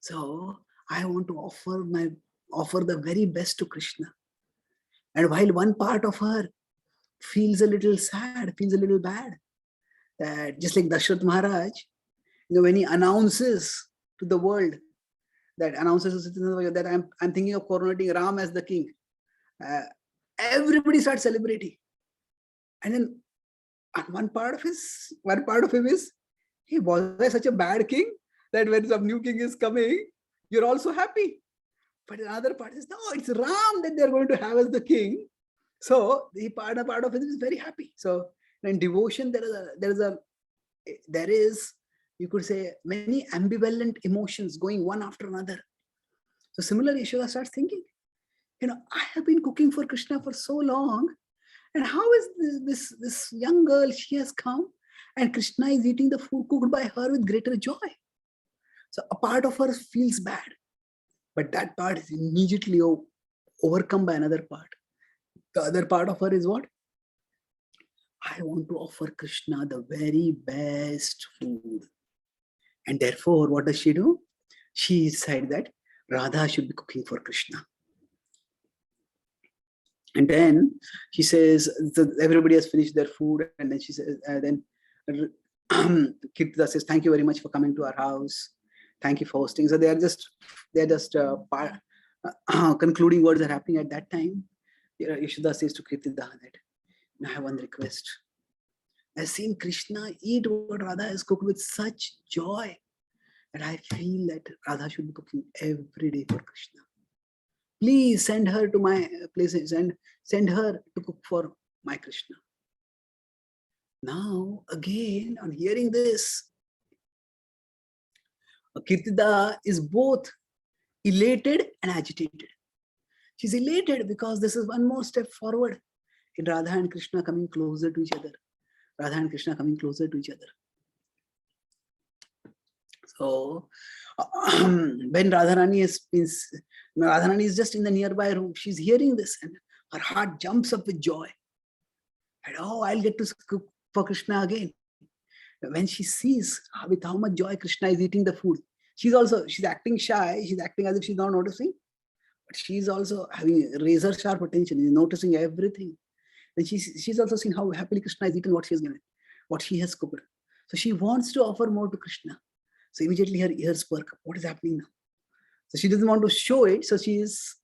So I want to offer the very best to Krishna. And while one part of her feels a little sad, feels a little bad, that just like Dashrath Maharaj, when he announces to the world, that I'm thinking of coronating Ram as the king, everybody starts celebrating. And then one part of him is, hey, was I such a bad king that when some new king is coming, you're also happy? But another part is, no, it's Ram that they're going to have as the king. So the part of it is very happy. So in devotion, there is, you could say, many ambivalent emotions going one after another. So similarly, Yashoda starts thinking, I have been cooking for Krishna for so long, and how is this young girl, she has come, and Krishna is eating the food cooked by her with greater joy. So a part of her feels bad, but that part is immediately overcome by another part. The other part of her is what? I want to offer Krishna the very best food. And therefore, what does she do? She decided that Radha should be cooking for Krishna. And then she says, everybody has finished their food. And then she says, Kirtida says, thank you very much for coming to our house. Thank you for hosting. So they're just concluding words are happening at that time. Yashoda says to Kirtida that, I have one request. I've seen Krishna eat what Radha has cooked with such joy that I feel that Radha should be cooking every day for Krishna. Please send her to my places and send her to cook for my Krishna. Now, again, on hearing this, Kirtida is both elated and agitated. She's elated because this is one more step forward in Radha and Krishna coming closer to each other. Radha and Krishna coming closer to each other. So, when Radharani is just in the nearby room, she's hearing this and her heart jumps up with joy. And I'll get to cook for Krishna again. When she sees with how much joy Krishna is eating the food, she's acting shy, she's acting as if she's not noticing, but she's also having razor sharp attention, she's noticing everything. And she's also seen how happily Krishna is eating what she has given, what she has cooked. So she wants to offer more to Krishna. So immediately her ears perk up. What is happening now? So she doesn't want to show it. So she's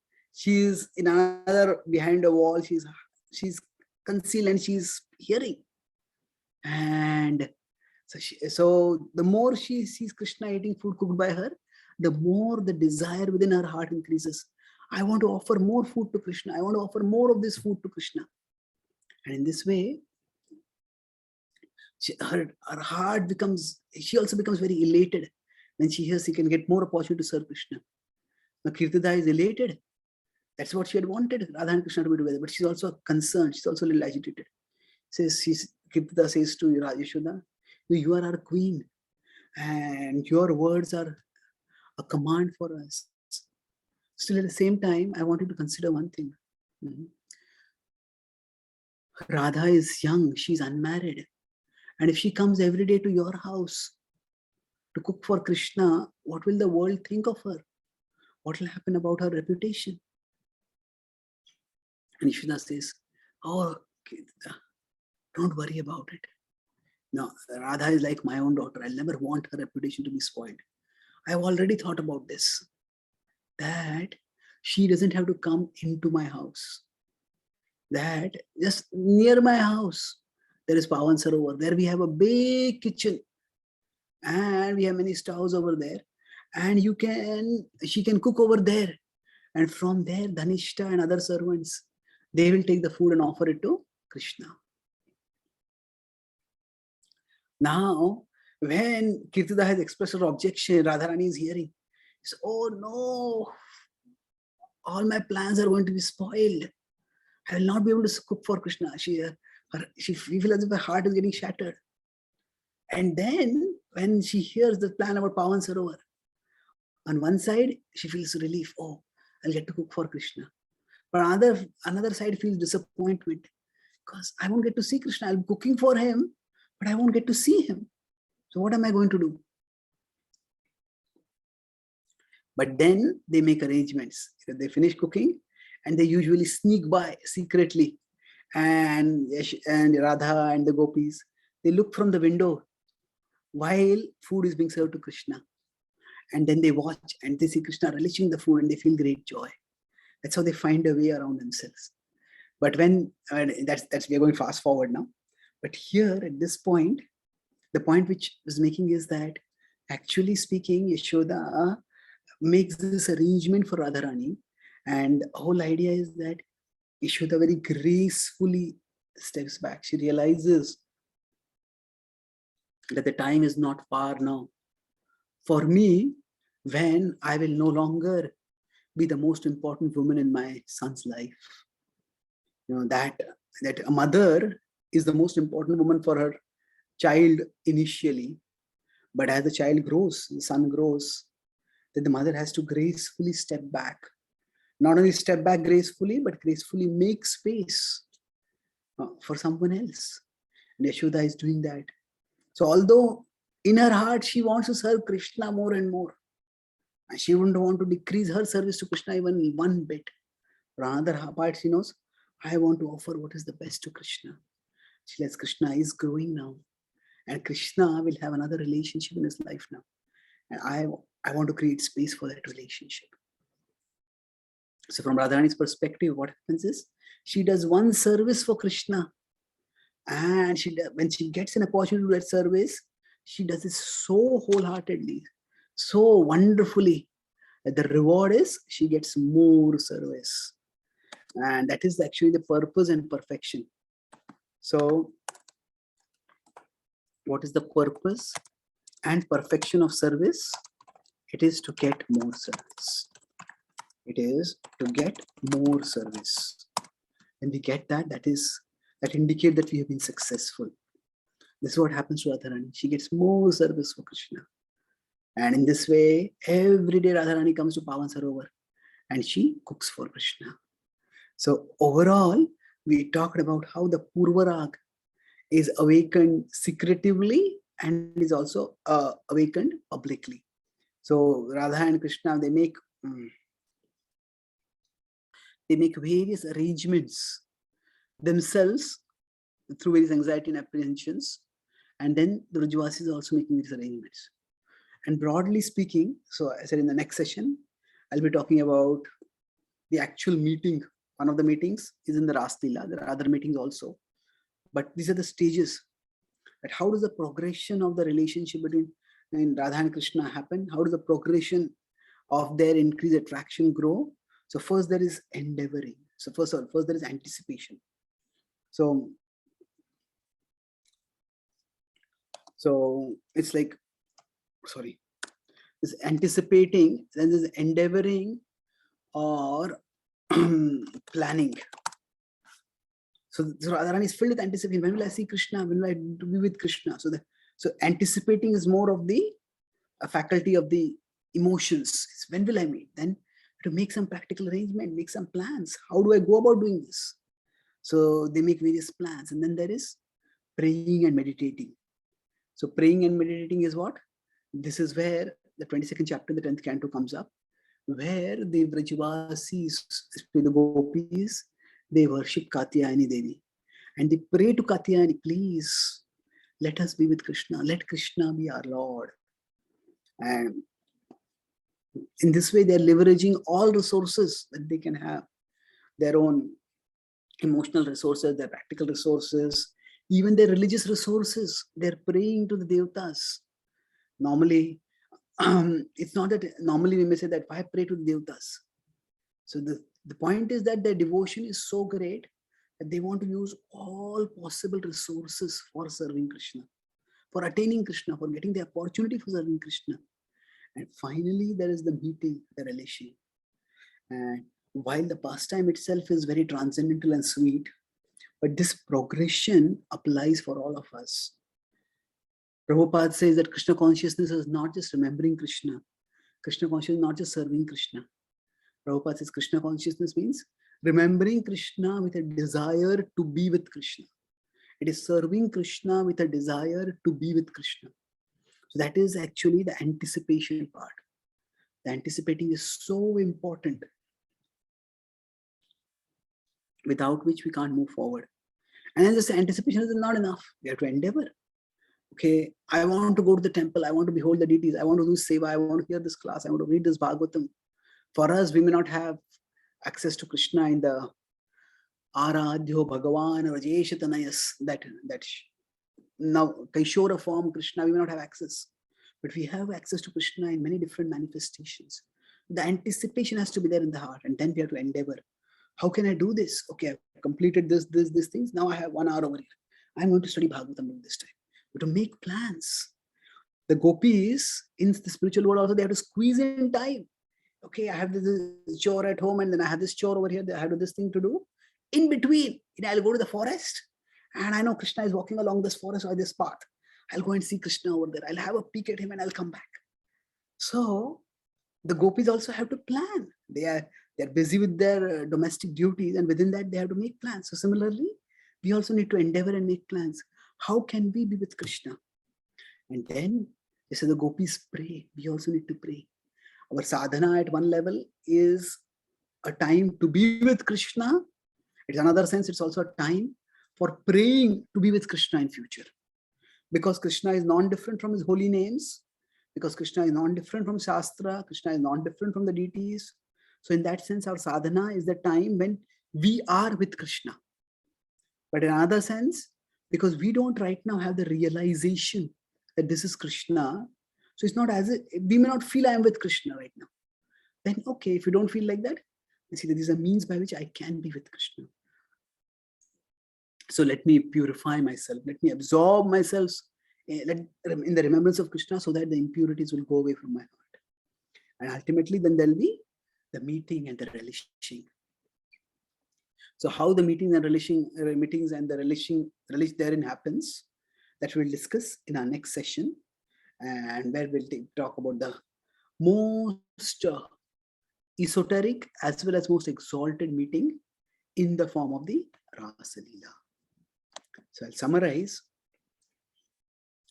in another, behind a wall. She's concealed and she's hearing. And so the more she sees Krishna eating food cooked by her, the more the desire within her heart increases. I want to offer more food to Krishna. I want to offer more of this food to Krishna. And in this way, her heart she also becomes very elated when she hears she can get more opportunity to serve Krishna. Now Kirtida is elated. That's what she had wanted, Radha and Krishna to be together. But she's also concerned. She's also a little agitated. Kirtida says to Yashoda, you are our queen, and your words are a command for us. Still at the same time, I want you to consider one thing. Radha is young, she's unmarried. And if she comes every day to your house to cook for Krishna, what will the world think of her? What will happen about her reputation? And Yashoda says, oh, don't worry about it. No, Radha is like my own daughter. I'll never want her reputation to be spoiled. I've already thought about this, that she doesn't have to come into my house. That just near my house, there is Pawan Sarovar. There we have a big kitchen and we have many stoves over there. And she can cook over there. And from there, Dhanishta and other servants, they will take the food and offer it to Krishna. Now, when Kirtida has expressed her objection, Radharani is hearing. He says, oh no, all my plans are going to be spoiled. I will not be able to cook for Krishna. She feels as if her heart is getting shattered. And then when she hears the plan about Pawan Sarovar, on one side, she feels relief. Oh, I'll get to cook for Krishna. But another side feels disappointment because I won't get to see Krishna. I'll be cooking for him, but I won't get to see him. So what am I going to do? But then they make arrangements. They finish cooking and they usually sneak by secretly. And Radha and the gopis, they look from the window while food is being served to Krishna. And then they watch and they see Krishna relishing the food and they feel great joy. That's how they find a way around themselves. But when, we are going fast forward now. But here at this point, the point which was making is that actually speaking, Yashoda makes this arrangement for Radharani. And the whole idea is that Yashoda very gracefully steps back. She realizes that the time is not far now. For me, when I will no longer be the most important woman in my son's life. That a mother is the most important woman for her child initially. But as the child grows, the son grows, that the mother has to gracefully step back. Not only step back gracefully, but gracefully make space for someone else. And Yashoda is doing that. So although in her heart, she wants to serve Krishna more and more, and she wouldn't want to decrease her service to Krishna even one bit. For another part, she knows, I want to offer what is the best to Krishna. She lets Krishna is growing now. And Krishna will have another relationship in his life now. And I want to create space for that relationship. So from Radharani's perspective, what happens is, she does one service for Krishna. And when she gets an opportunity to do that service, she does it so wholeheartedly, so wonderfully, that the reward is she gets more service. And that is actually the purpose and perfection. So what is the purpose and perfection of service? It is to get more service. It is to get more service. When we get that indicates that we have been successful. This is what happens to Radharani. She gets more service for Krishna. And in this way, every day Radharani comes to Pawan Sarovar and she cooks for Krishna. So overall, we talked about how the Purvarag is awakened secretively and is also awakened publicly. So Radha and Krishna, they make various arrangements themselves through various anxiety and apprehensions. And then the Brajavasis is also making these arrangements. And broadly speaking, so I said in the next session, I'll be talking about the actual meeting. One of the meetings is in the Ras Leela. There are other meetings also. But these are the stages. That how does the progression of the relationship between Radha and Krishna happen? How does the progression of their increased attraction grow? So first there is endeavoring. So first there is anticipation. So it's like, it's anticipating, then there's endeavoring or planning. So Radharani is filled with anticipation. When will I see Krishna? When will I be with Krishna? So anticipating is more of the faculty of the emotions. When will I meet? Then to make some practical arrangement, make some plans. How do I go about doing this? So they make various plans. And then there is praying and meditating. So praying and meditating is what? This is where the 22nd chapter, the 10th canto comes up, where the Vrajavasis, the gopis, they worship Katyayani Devi. And they pray to Katyayani, please, let us be with Krishna. Let Krishna be our Lord. And in this way, they're leveraging all resources that they can have, their own emotional resources, their practical resources, even their religious resources. They're praying to the Devatas. Normally, it's not that, normally we may say that, why pray to the Devatas? So the point is that their devotion is so great that they want to use all possible resources for serving Krishna, for attaining Krishna, for getting the opportunity for serving Krishna. And finally, there is the meeting, the relation. And while the pastime itself is very transcendental and sweet, but this progression applies for all of us. Prabhupada says that Krishna consciousness is not just remembering Krishna. Krishna consciousness is not just serving Krishna. Prabhupada says Krishna consciousness means remembering Krishna with a desire to be with Krishna. It is serving Krishna with a desire to be with Krishna. So that is actually the anticipation part. The anticipating is so important, without which we can't move forward. And then this anticipation is not enough. We have to endeavor. Okay, I want to go to the temple. I want to behold the deities. I want to do seva. I want to hear this class. I want to read this Bhagavatam. For us, we may not have access to Krishna in the Aradhyo Bhagavan Rajeshatanayas, that now Kaishora form Krishna, we may not have access. But we have access to Krishna in many different manifestations. The anticipation has to be there in the heart, and then we have to endeavor. How can I do this? Okay, I've completed this things. Now I have 1 hour over here. I'm going to study Bhagavatam this time. But to make plans. The gopis in the spiritual world also, they have to squeeze in time. Okay, I have this chore at home, and then I have this chore over here. I have this thing to do. In between, I'll go to the forest, and I know Krishna is walking along this forest or this path. I'll go and see Krishna over there. I'll have a peek at him and I'll come back. So the gopis also have to plan. They're busy with their domestic duties, and within that they have to make plans. So similarly, we also need to endeavor and make plans. How can we be with Krishna? And then they say the gopis pray. We also need to pray. Our sadhana at one level is a time to be with Krishna. In another sense, it's also a time for praying to be with Krishna in future. Because Krishna is non-different from his holy names, because Krishna is non-different from Shastra, Krishna is non-different from the deities. So in that sense, our sadhana is the time when we are with Krishna. But in another sense, because we don't right now have the realization that this is Krishna, so it's not as if we may not feel I am with Krishna right now. Then okay, if you don't feel like that, you see that these are means by which I can be with Krishna. So let me purify myself. Let me absorb myself in the remembrance of Krishna, so that the impurities will go away from my heart. And ultimately, then there'll be the meeting and the relishing. So how the meetings and the relishing therein happens, that we'll discuss in our next session, and where we'll talk about the most esoteric as well as most exalted meeting in the form of the Rasa Leela. So I'll summarize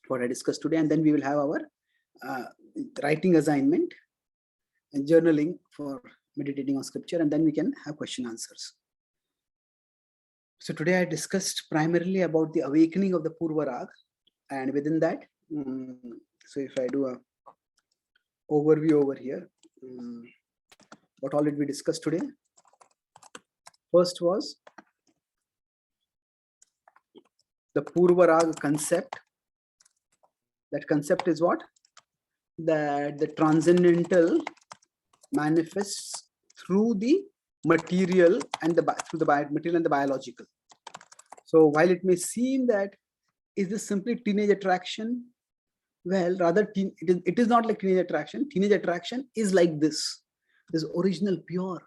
what I discussed today, and then we will have our writing assignment and journaling for meditating on scripture, and then we can have question answers. So today I discussed primarily about the awakening of the Purva Rag, and within that, so if I do a overview over here, what all did we discuss today? First was the Purva Rag concept. That concept is what? That the transcendental manifests through the material and material and the biological. So while it may seem that is this simply teenage attraction, well, rather it is not like teenage attraction. Teenage attraction is like this original pure.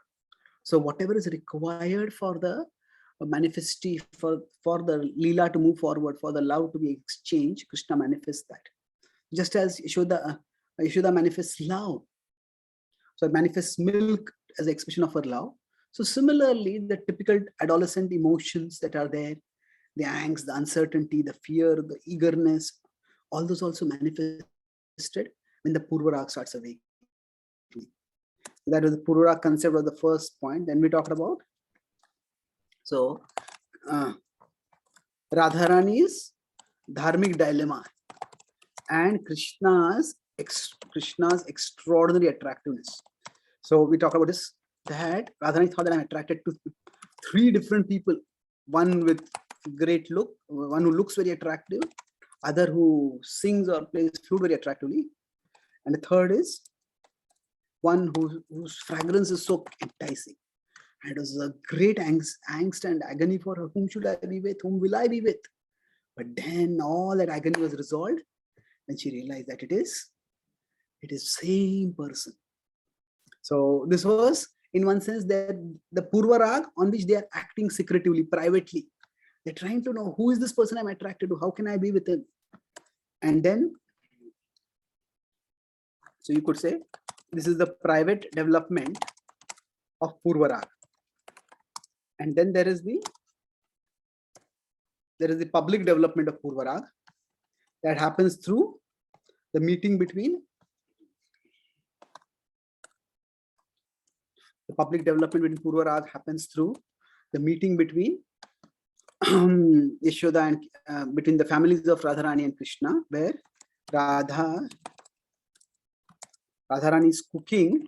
So whatever is required for the manifestation, for the Leela to move forward, for the love to be exchanged, Krishna manifests that. Just as Yashoda manifests love. So it manifests milk as an expression of her love. So similarly, the typical adolescent emotions that are there, the angst, the uncertainty, the fear, the eagerness, all those also manifested when the Purvarag starts awakening. That was the Purvarag concept of the first point. Then we talked about. So Radharani's dharmic dilemma and Krishna's extraordinary attractiveness. So we talk about this, that Radharani thought that I'm attracted to 3 different people. One with great look, one who looks very attractive, other who sings or plays flute very attractively, and the third is one whose fragrance is so enticing. And it was a great angst and agony for her. Whom should I be with? Whom will I be with? But then all that agony was resolved when she realized that it is same person. So this was, in one sense, that the Purvarag on which they are acting secretively, privately. They're trying to know, who is this person I'm attracted to? How can I be with him? And then, so you could say, this is the private development of Purvarag. And then there is the public development of Purvarag that happens through the meeting between the public development between Purvarag happens through the meeting between Yashoda and between the families of Radharani and Krishna, where Radharani's cooking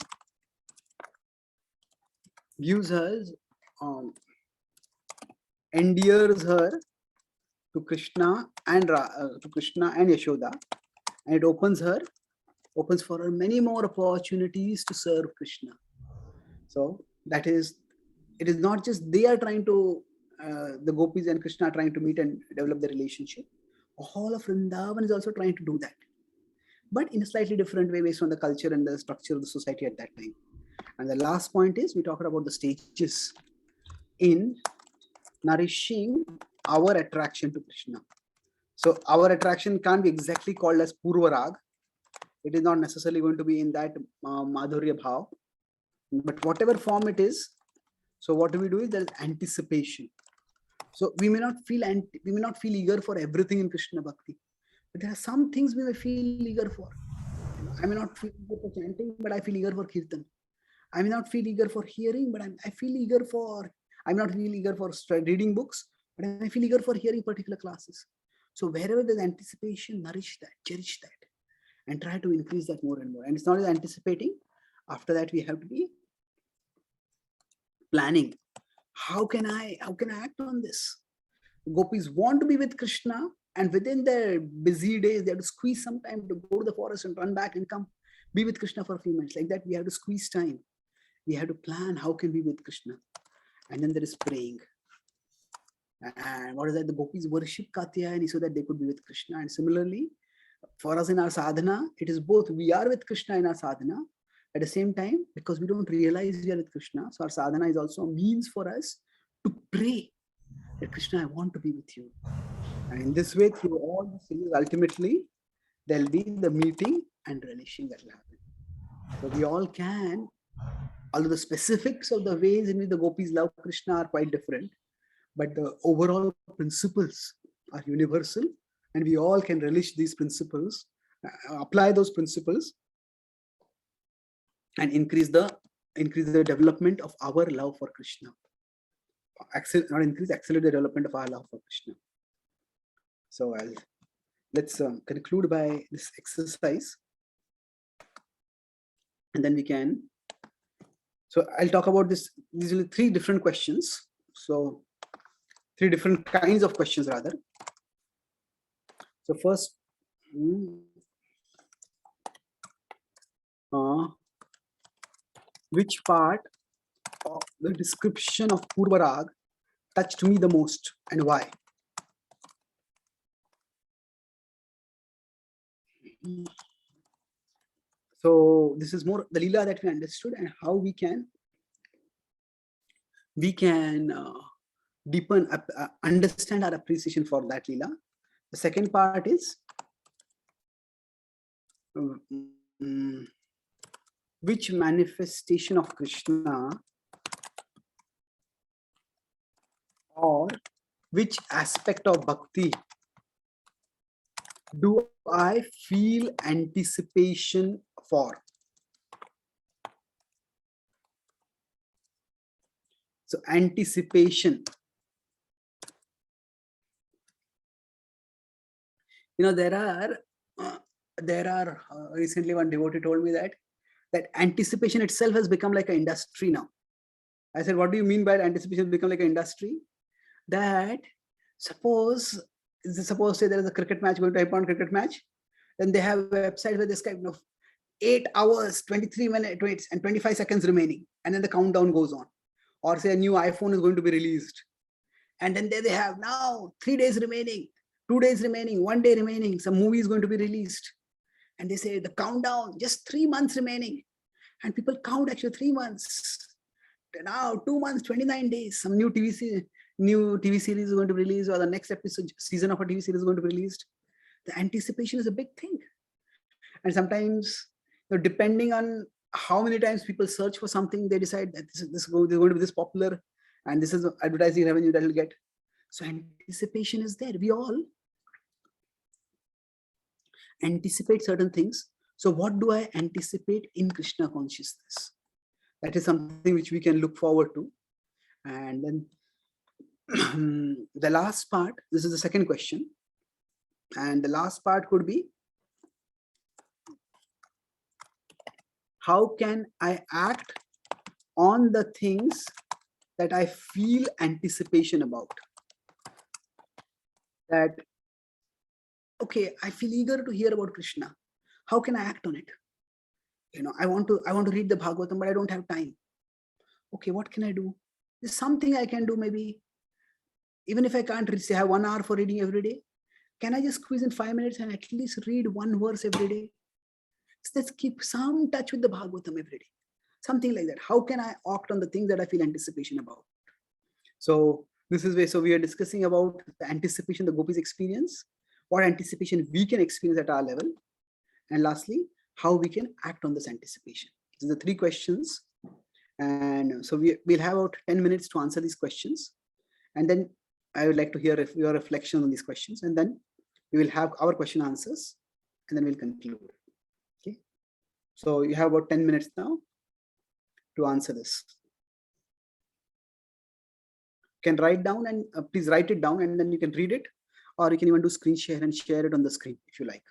gives her, endears her to Krishna and Yashoda, and it opens for her many more opportunities to serve Krishna. So that is, it is not just they are trying to, the gopis and Krishna are trying to meet and develop the relationship. All of Vrindavan is also trying to do that, but in a slightly different way based on the culture and the structure of the society at that time. And the last point is, we talked about the stages in nourishing our attraction to Krishna. So our attraction can't be exactly called as Purvarag. It is not necessarily going to be in that Madhurya Bhav, but whatever form it is. So what we do is, there is anticipation. So we may not feel eager for everything in Krishna Bhakti, but there are some things we may feel eager for. I may not feel eager for chanting, but I feel eager for kirtan. I may not feel eager for hearing, but I feel eager for. I may not feel eager for reading books, but I feel eager for hearing particular classes. So wherever there's anticipation, nourish that, cherish that, and try to increase that more and more. And it's not just anticipating. After that, we have to be planning. How can I act on this? Gopis want to be with Krishna, and within their busy days, they have to squeeze some time to go to the forest and run back and come be with Krishna for a few minutes. Like that, we have to squeeze time. We have to plan how can we be with Krishna. And then there is praying. And what is that? The gopis worship Katyayani so that they could be with Krishna. And similarly, for us in our sadhana, it is both. We are with Krishna in our sadhana. At the same time, because we don't realize we are with Krishna, so our sadhana is also a means for us to pray that Krishna, I want to be with you. And in this way, through all the things, ultimately, there'll be the meeting and relishing that will happen. So we all can, although the specifics of the ways in which the gopis love Krishna are quite different, but the overall principles are universal, and we all can relish these principles, apply those principles, and increase the development of our love for Krishna. Accelerate the development of our love for Krishna. So let's conclude by this exercise, and then we can. So I'll talk about this. These are 3 different questions. So 3 different kinds of questions rather. So first, which part of the description of Purvarag touched me the most and why? So this is more the Leela that we understood and how we can deepen, understand our appreciation for that Leela. The second part is which manifestation of Krishna or which aspect of bhakti do I feel anticipation for? So anticipation. You know, recently one devotee told me that anticipation itself has become like an industry now. I said, what do you mean by anticipation become like an industry? That suppose say there is a cricket match going to happen, on cricket match, then they have a website where this kind of 8 hours, 23 minutes and 25 seconds remaining, and then the countdown goes on. Or say a new iPhone is going to be released, and then there they have now 3 days remaining, 2 days remaining, 1 day remaining, some movie is going to be released, and they say the countdown, just 3 months remaining, and people count actually 3 months. Now 2 months, 29 days, some new TV series is going to be released, or the next episode season of a TV series is going to be released. The anticipation is a big thing. And sometimes, depending on how many times people search for something, they decide that this is going to be this popular, and this is advertising revenue that will get. So anticipation is there. We all anticipate certain things. So what do I anticipate in Krishna consciousness? That is something which we can look forward to. And then the last part, this is the second question. And the last part could be, how can I act on the things that I feel anticipation about? That, okay, I feel eager to hear about Krishna. How can I act on it? I want to read the Bhagavatam, but I don't have time. Okay, what can I do? There's something I can do, maybe. Even if I can't have 1 hour for reading every day, can I just squeeze in 5 minutes and at least read 1 verse every day? So let's keep some touch with the Bhagavatam every day. Something like that. How can I act on the things that I feel anticipation about? So this is where, so we are discussing about the anticipation the gopis experience, what anticipation we can experience at our level, and lastly, how we can act on this anticipation. These are the 3 questions. And so we'll have about 10 minutes to answer these questions. And then I would like to hear your reflection on these questions. And then we will have our question answers, and then we'll conclude. Okay. So you have about 10 minutes now to answer this. You can write down, and please write it down, and then you can read it, or you can even do screen share and share it on the screen if you like.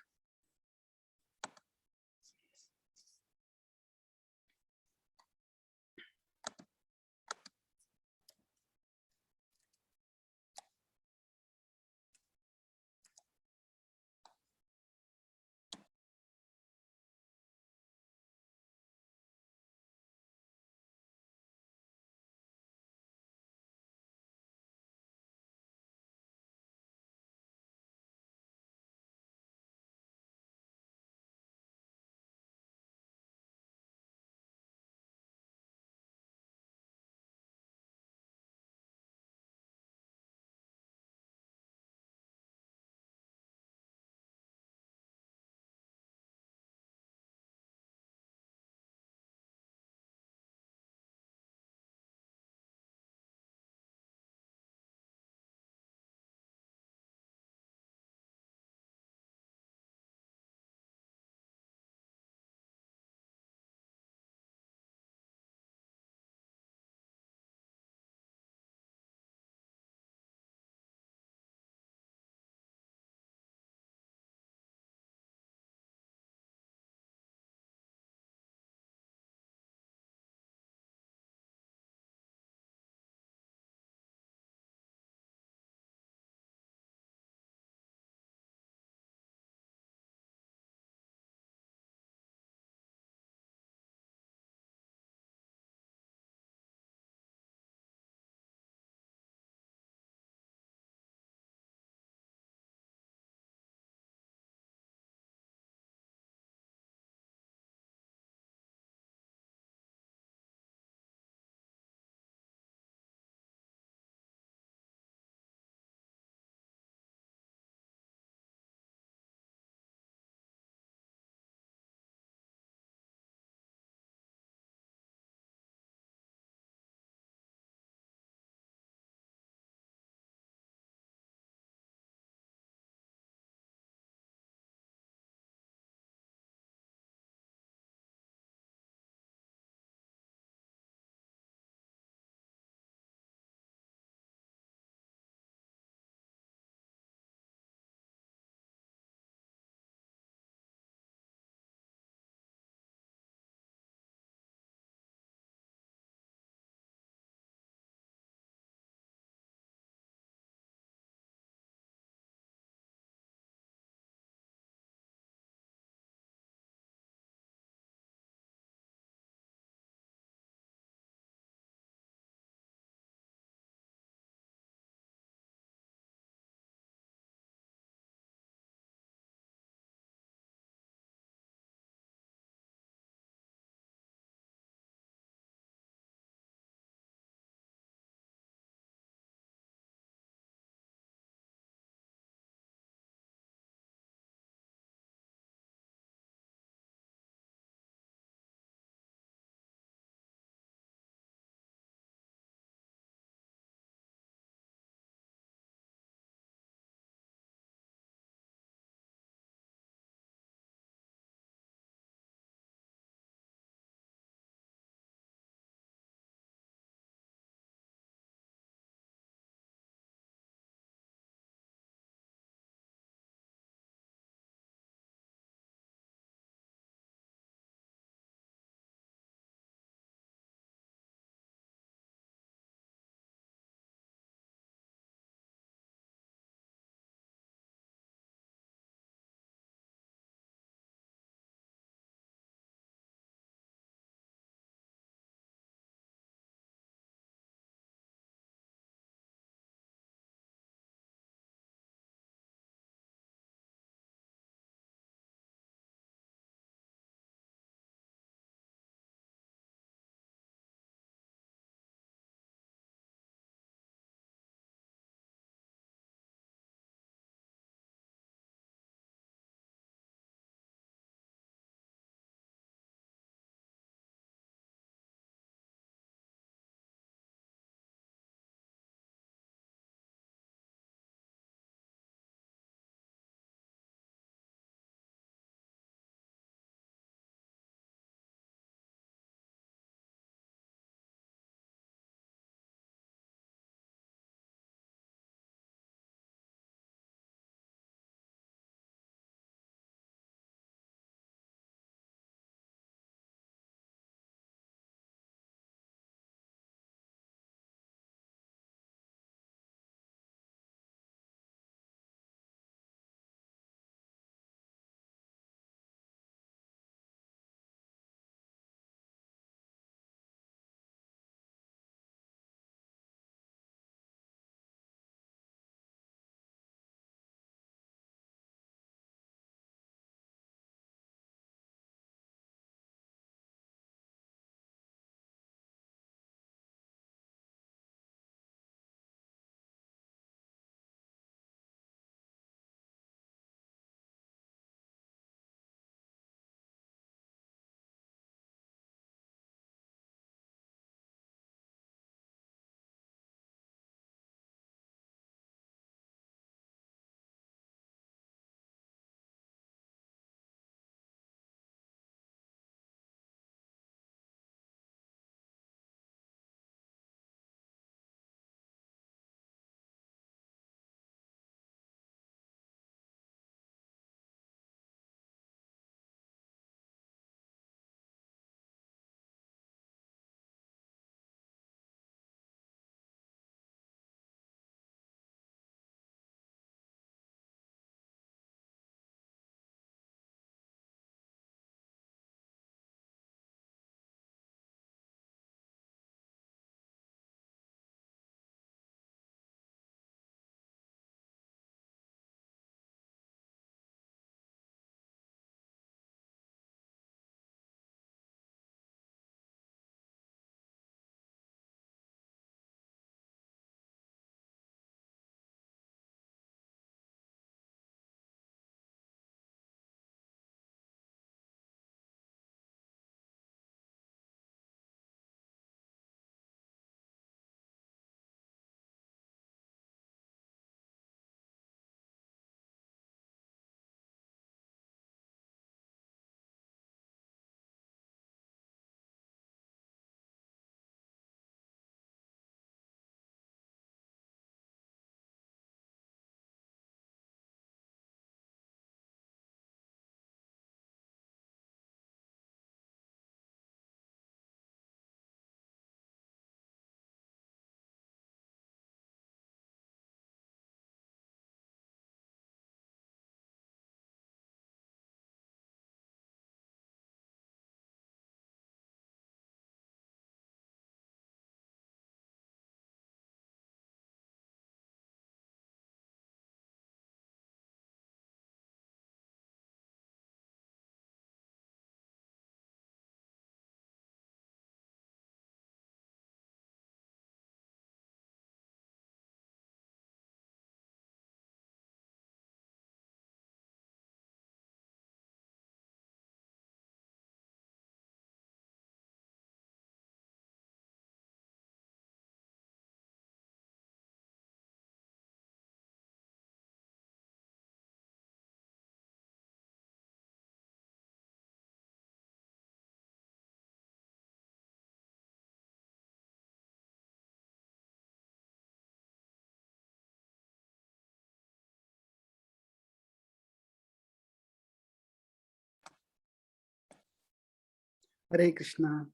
Hare Krishna.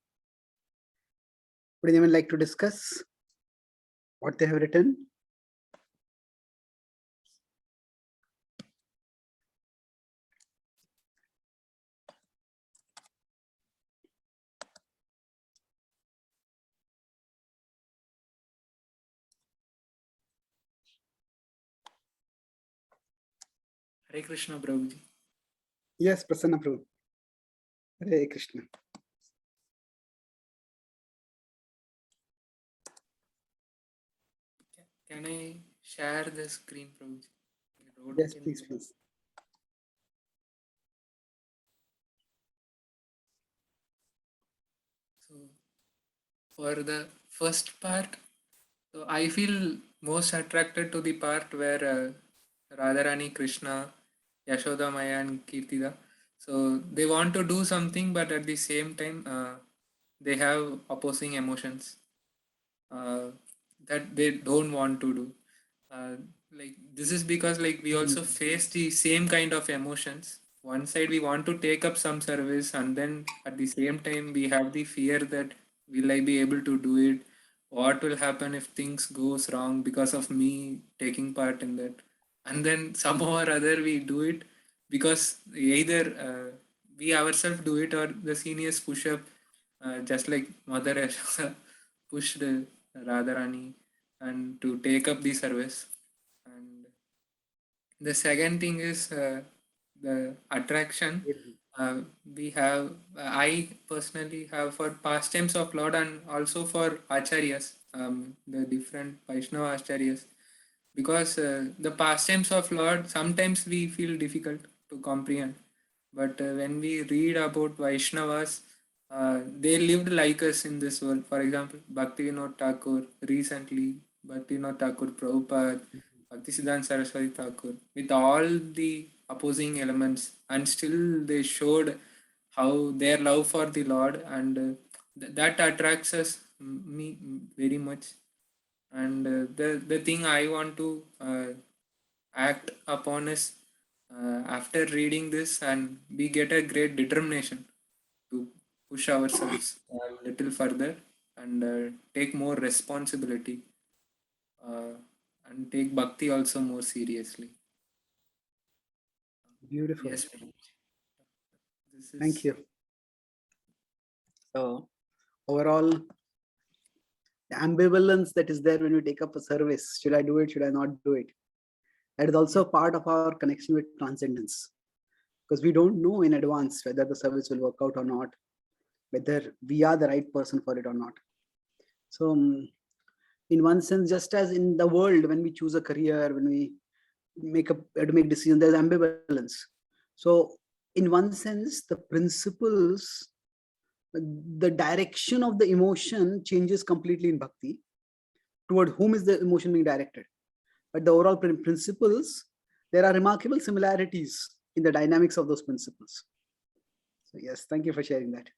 Would anyone like to discuss what they have written? Hare Krishna, Prabhuji. Yes, Prasanna Prabhu. Hare Krishna. Can I share the screen, Prabhuji? I wrote Yes, it in please, the- please. So for the first part, so I feel most attracted to the part where Radharani, Krishna, Yashoda Maya and Kirtida. So they want to do something, but at the same time, they have opposing emotions that they don't want to do. Like this is because like we also face the same kind of emotions. One side we want to take up some service, and then at the same time we have the fear that will I be able to do it? What will happen if things goes wrong because of me taking part in that? And then somehow or other we do it because either we ourselves do it or the seniors push up, just like Mother Yashoda pushed Radharani and to take up the service. And the second thing is the attraction we have. I personally have for pastimes of Lord and also for acharyas, the different Vaishnava acharyas, because the pastimes of Lord sometimes we feel difficult to comprehend, but when we read about Vaishnavas, they lived like us in this world. For example, Bhaktivinoda Thakur recently, Bhaktivinoda Thakur Prabhupada, Bhaktisiddhanta Saraswati Thakur, with all the opposing elements, and still they showed how their love for the Lord, and that attracts us me very much. And the thing I want to act upon is after reading this, and we get a great determination to push ourselves a little further and take more responsibility uh, and take bhakti also more seriously. Beautiful. Yes, this is. Thank you. So overall, the ambivalence that is there when we take up a service, should I do it, should I not do it? That is also part of our connection with transcendence, because we don't know in advance whether the service will work out or not, whether we are the right person for it or not. So in one sense, just as in the world, when we choose a career, when we have to make decisions, there's ambivalence. So in one sense, the principles, the direction of the emotion changes completely in bhakti. Toward whom is the emotion being directed? But the overall principles, there are remarkable similarities in the dynamics of those principles. So yes, thank you for sharing that.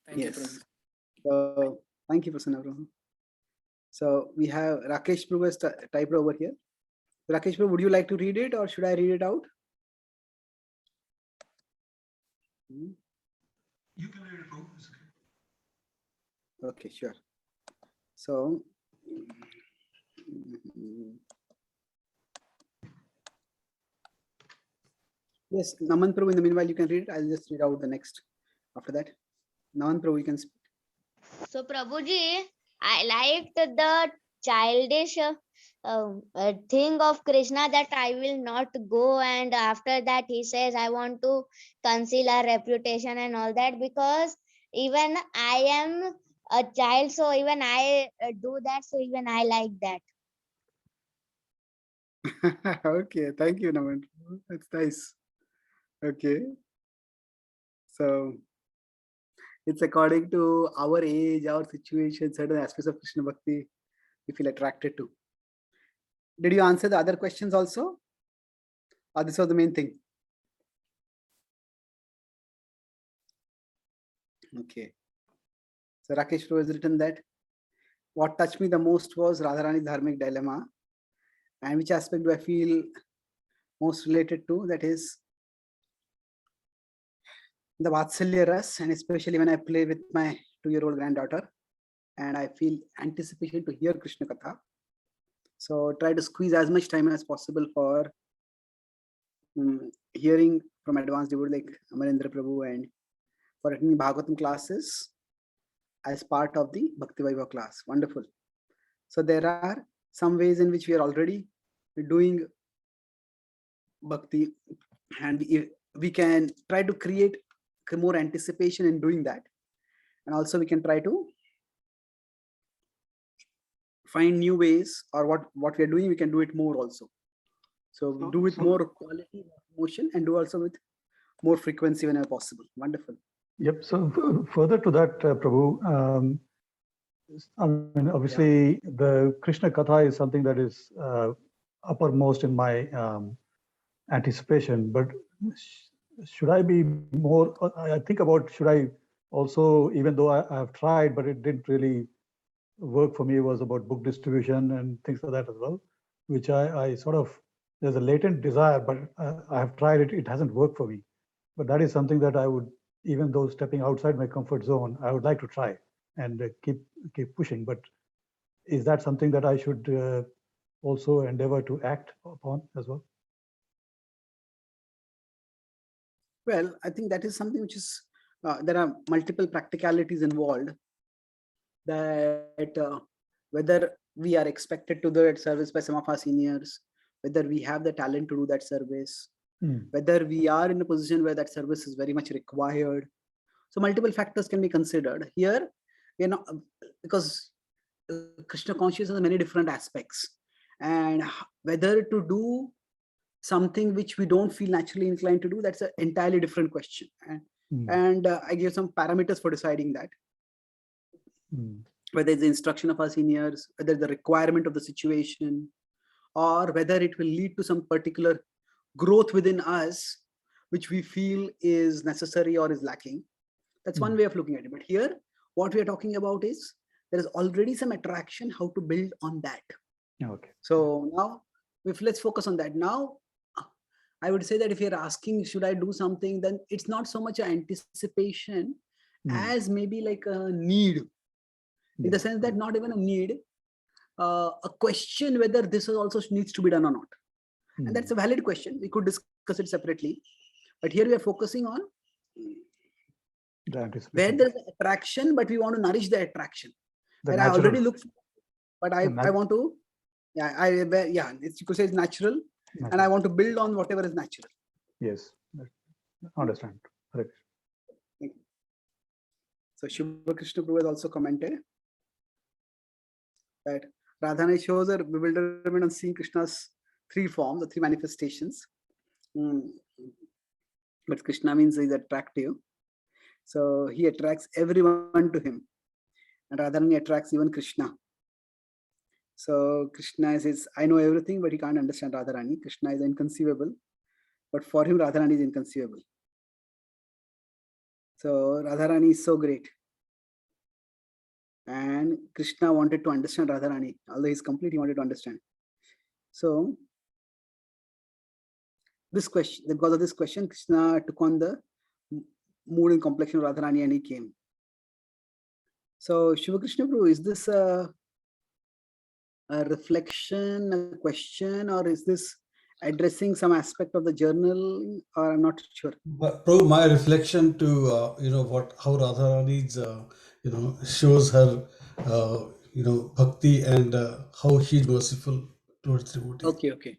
Thank you, Yes. Prabhu. So thank you, Prasanna Prabhu. So we have Rakesh Prabhu has typed over here. Rakesh Prabhu, would you like to read it or should I read it out? You can read it, Prabhu. It's okay. Okay, sure. So yes, Naman Prabhu, in the meanwhile, you can read it. I'll just read out the next after that. Naman Prabhu, you can speak. So, Prabhuji, I liked the childish thing of Krishna that I will not go, and after that he says, I want to conceal our reputation and all that, because even I am a child, so even I do that, so even I like that. Okay, thank you, Naman. That's nice. Okay. So it's according to our age, our situation, certain aspects of Krishna Bhakti we feel attracted to. Did you answer the other questions also? Or this was the main thing? Okay. So Rakesh Prabhu has written that what touched me the most was Radharani's dharmic dilemma. And which aspect do I feel most related to? That is the Vatsalya Ras, and especially when I play with my 2-year-old granddaughter, and I feel anticipation to hear Krishna Katha. So try to squeeze as much time as possible for hearing from advanced devotee like Amarendra Prabhu, and for attending Bhagavatam classes as part of the Bhakti Vaibhav class. Wonderful. So there are some ways in which we are already doing Bhakti, and we can try to create more anticipation in doing that. And also we can try to find new ways, or what we are doing, we can do it more also. So do with more quality, motion, and do also with more frequency whenever possible. Wonderful. Yep. So further to that, Prabhu, I mean, obviously the Krishna Katha is something that is uppermost in my anticipation, but should I be more, I think about, should I also, even though I have tried, but it didn't really work for me, was about book distribution and things like that as well, which I sort of, there's a latent desire, but I have tried it, it hasn't worked for me. But that is something that I would, even though stepping outside my comfort zone, I would like to try and keep pushing. But is that something that I should also endeavor to act upon as well? Well, I think that is something which is, there are multiple practicalities involved, that whether we are expected to do that service by some of our seniors, whether we have the talent to do that service, whether we are in a position where that service is very much required. So multiple factors can be considered here, because Krishna consciousness has many different aspects, and whether to do something which we don't feel naturally inclined to do, that's an entirely different question. And I give some parameters for deciding that. Whether it's the instruction of our seniors, whether the requirement of the situation, or whether it will lead to some particular growth within us, which we feel is necessary or is lacking. That's one way of looking at it. But here, what we are talking about is, there is already some attraction, how to build on that. Okay. So now, let's focus on that. Now, I would say that if you're asking, should I do something, then it's not so much an anticipation as maybe like a need, in the sense that not even a need, a question whether this also needs to be done or not. And that's a valid question. We could discuss it separately. But here we are focusing on where there's attraction, but we want to nourish the attraction. And I already looked, but I want to, it's, you could say it's natural. And I want to build on whatever is natural. Yes, understand. Correct. So Shiva Krishna Prabhu has also commented that Radharani shows her bewilderment on seeing Krishna's 3 forms, the 3 manifestations. But Krishna means he's attractive. So he attracts everyone to him. And Radharani attracts even Krishna. So Krishna says, I know everything, but he can't understand Radharani. Krishna is inconceivable, but for him, Radharani is inconceivable. So Radharani is so great. And Krishna wanted to understand Radharani. Although he's complete, he wanted to understand. So this question, because of this question, Krishna took on the mood and complexion of Radharani and he came. So Shiva Krishna Prabhu, is this a reflection, a question, or is this addressing some aspect of the journal, or I'm not sure? But Prabhu, my reflection to how Radharani's shows her bhakti and how she's merciful towards devotee. Okay.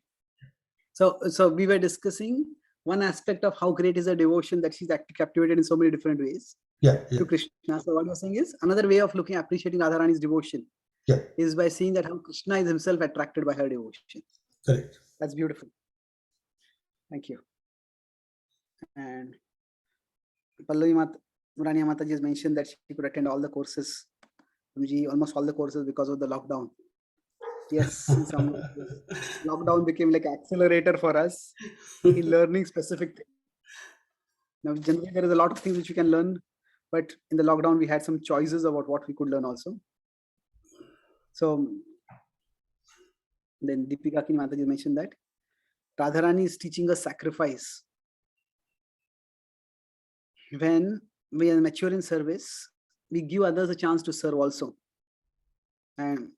So we were discussing one aspect of how great is her devotion, that she's captivated in so many different ways to Krishna. So what you're saying is, another way of appreciating Radharani's devotion is by seeing that how Krishna is himself attracted by her devotion. Correct. That's beautiful. Thank you. And Pallavi Murani Mataji has mentioned that she could attend all the courses, almost all the courses, because of the lockdown. Yes, lockdown became like an accelerator for us in learning specific things. Now, generally, there is a lot of things which you can learn, but in the lockdown, we had some choices about what we could learn also. So then Deepika Kini Mataji mentioned that Radharani is teaching us sacrifice. when we are mature in service, we give others a chance to serve also. And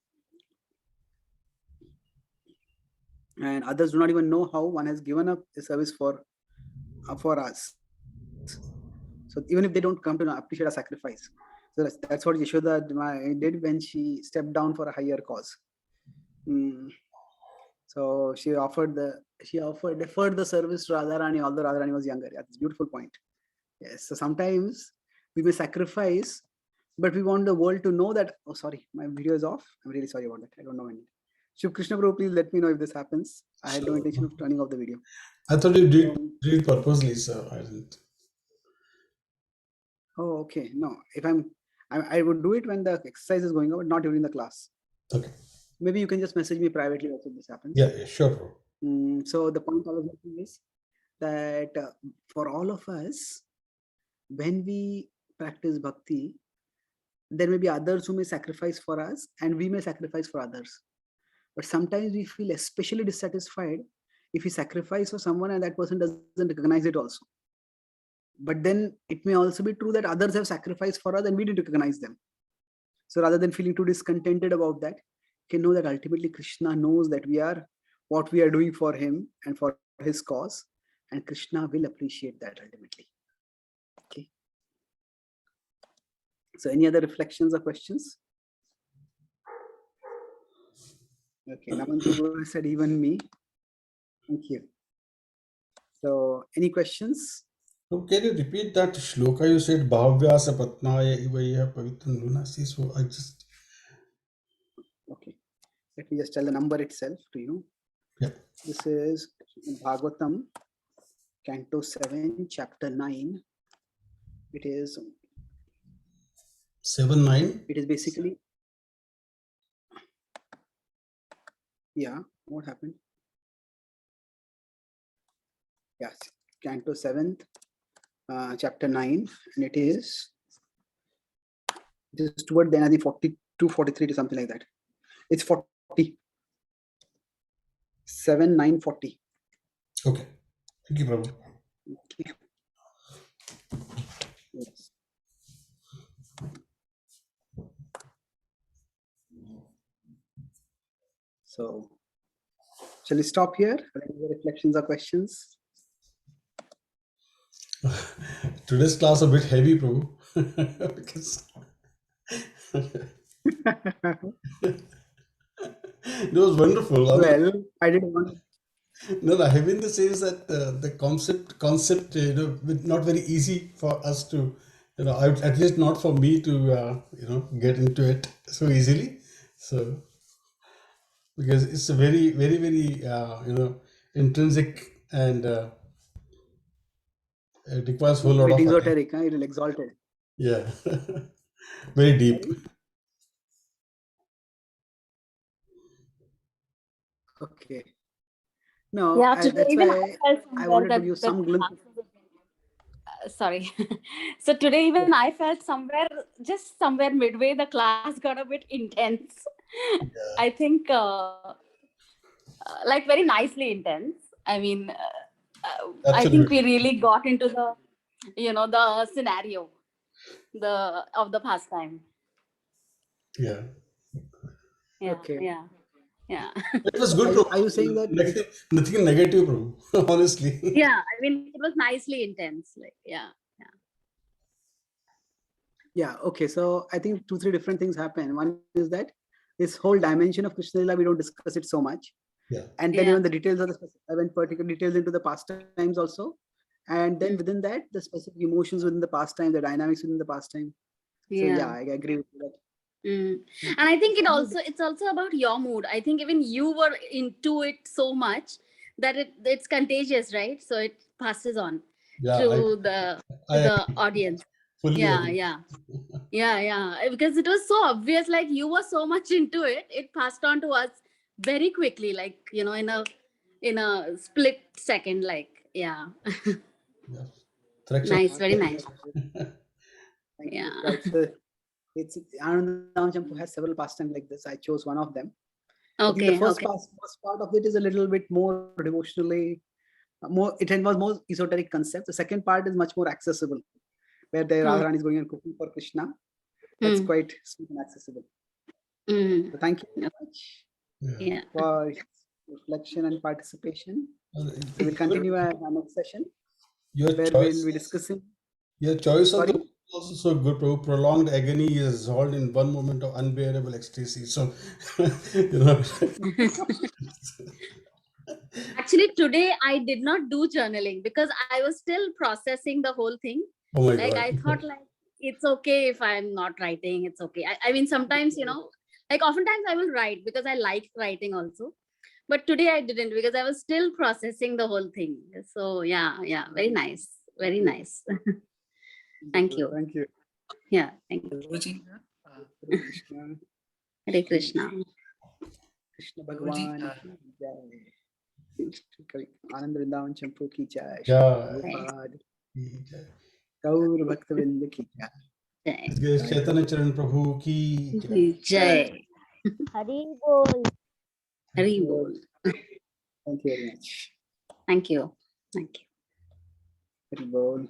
others do not even know how one has given up a service for us. So even if they don't come to appreciate our sacrifice, so that's what Yashoda did when she stepped down for a higher cause. So she deferred the service to Radharani, although Radharani was younger. Yeah, that's a beautiful point. Yes. So sometimes we may sacrifice, but we want the world to know that. Oh, sorry, my video is off. I'm really sorry about that. I don't know when. Shiv Krishna Prabhu, please let me know if this happens. I had no Sure. intention of turning off the video. I thought you did it purposely, sir. I didn't. Oh, okay. No, if I would do it when the exercise is going on, but not during the class. Okay. Maybe you can just message me privately also if this happens. Yeah, sure, bro. So the point I was making is that for all of us, when we practice bhakti, there may be others who may sacrifice for us and we may sacrifice for others. But sometimes we feel especially dissatisfied if we sacrifice for someone and that person doesn't recognize it also. But then it may also be true that others have sacrificed for us and we didn't recognize them. So rather than feeling too discontented about that, you can know that ultimately Krishna knows that we are what we are doing for him and for his cause, and Krishna will appreciate that ultimately. Okay. So any other reflections or questions? Okay, Naman said even me. Thank you. So any questions? So can you repeat that shloka you said, Bhavyasa Patnaya Ivaya Pavitran Lunasi? So I just. Okay. Let me just tell the number itself to you. Yeah. This is Bhagavatam, Canto 7, Chapter 9. It is 7-9. It is basically, yeah, what happened? Yes, Canto 7th, Chapter 9, and it is just toward the end, I think 42, 43 to something like that. It's 40. 7, 9, 40. Okay. Thank you, Prabhu. Okay. Yes. So, shall we stop here? Are there any other reflections or questions? Today's class a bit heavy, Prabhu. Because it was wonderful. Well, I didn't want. No, heavy in the sense that the concept, not very easy for us to, at least not for me to, get into it so easily. So, because it's a very, very, very, intrinsic and it requires a whole lot Bit of, esoteric, huh? It will exalt it. yeah, very deep. Okay. No, Yeah, today that's even why I felt I somewhere wanted to that give the some glimpse. sorry. So today even I felt just somewhere midway, the class got a bit intense. Yeah. I think like very nicely intense. I mean, I think Absolutely. we really got into the, the scenario, of the pastime. Yeah. Yeah, Okay. yeah. It was good, Are you saying that? Nothing negative, bro. Honestly. Yeah, I mean, it was nicely intense. Like, yeah. Yeah. Okay. So I think 2, 3 different things happen. One is that this whole dimension of Krishna Lila, we don't discuss it so much. Yeah. And then Yeah. even the details of I went particular details into the pastimes also. And then within that, the specific emotions within the pastime, the dynamics within the pastime. So yeah, I agree with that. And I think it's also about your mood. I think even you were into it so much that it's contagious, right? So it passes on to the audience. Fully agree. Yeah. Because it was so obvious, like you were so much into it, it passed on to us very quickly, like, in a split second, like, yeah. Nice, very nice. Thank Yeah. you. It's Anandam Champu has several pastimes like this. I chose one of them. I think the first part of it is a little bit more devotionally, it involves more esoteric concepts. The second part is much more accessible. where the Radharani is going and cooking for Krishna. That's quite sweet and accessible. So thank you very much Yeah. for reflection and participation. Uh, So we'll continue our next session Your where choice, we'll be discussing. your choice of Sorry? the word is also so good. Prabhu. Prolonged agony is resolved in one moment of unbearable ecstasy. So, you know. Actually, today I did not do journaling because I was still processing the whole thing. Oh my Like God. I thought like it's okay if I'm not writing, it's okay. I mean, sometimes, like oftentimes I will write because I like writing also. But today I didn't because I was still processing the whole thing. So yeah, very nice. Very nice. Thank you. Thank you. Yeah, thank you. Prabhuji, Hare Krishna. Hare Krishna. Krishna Prabhuji, Bhagwan ki jai. Anand Vrindavan Champu ki jai. Yeah. Prabhupada. Gaur Bhakta Vrinda ki jai. Jai. Chaitanya Charan Prabhu ki jai. Jai. Hari bol. Hari bol. Thank you very much. Thank you. Thank you. Hari bol.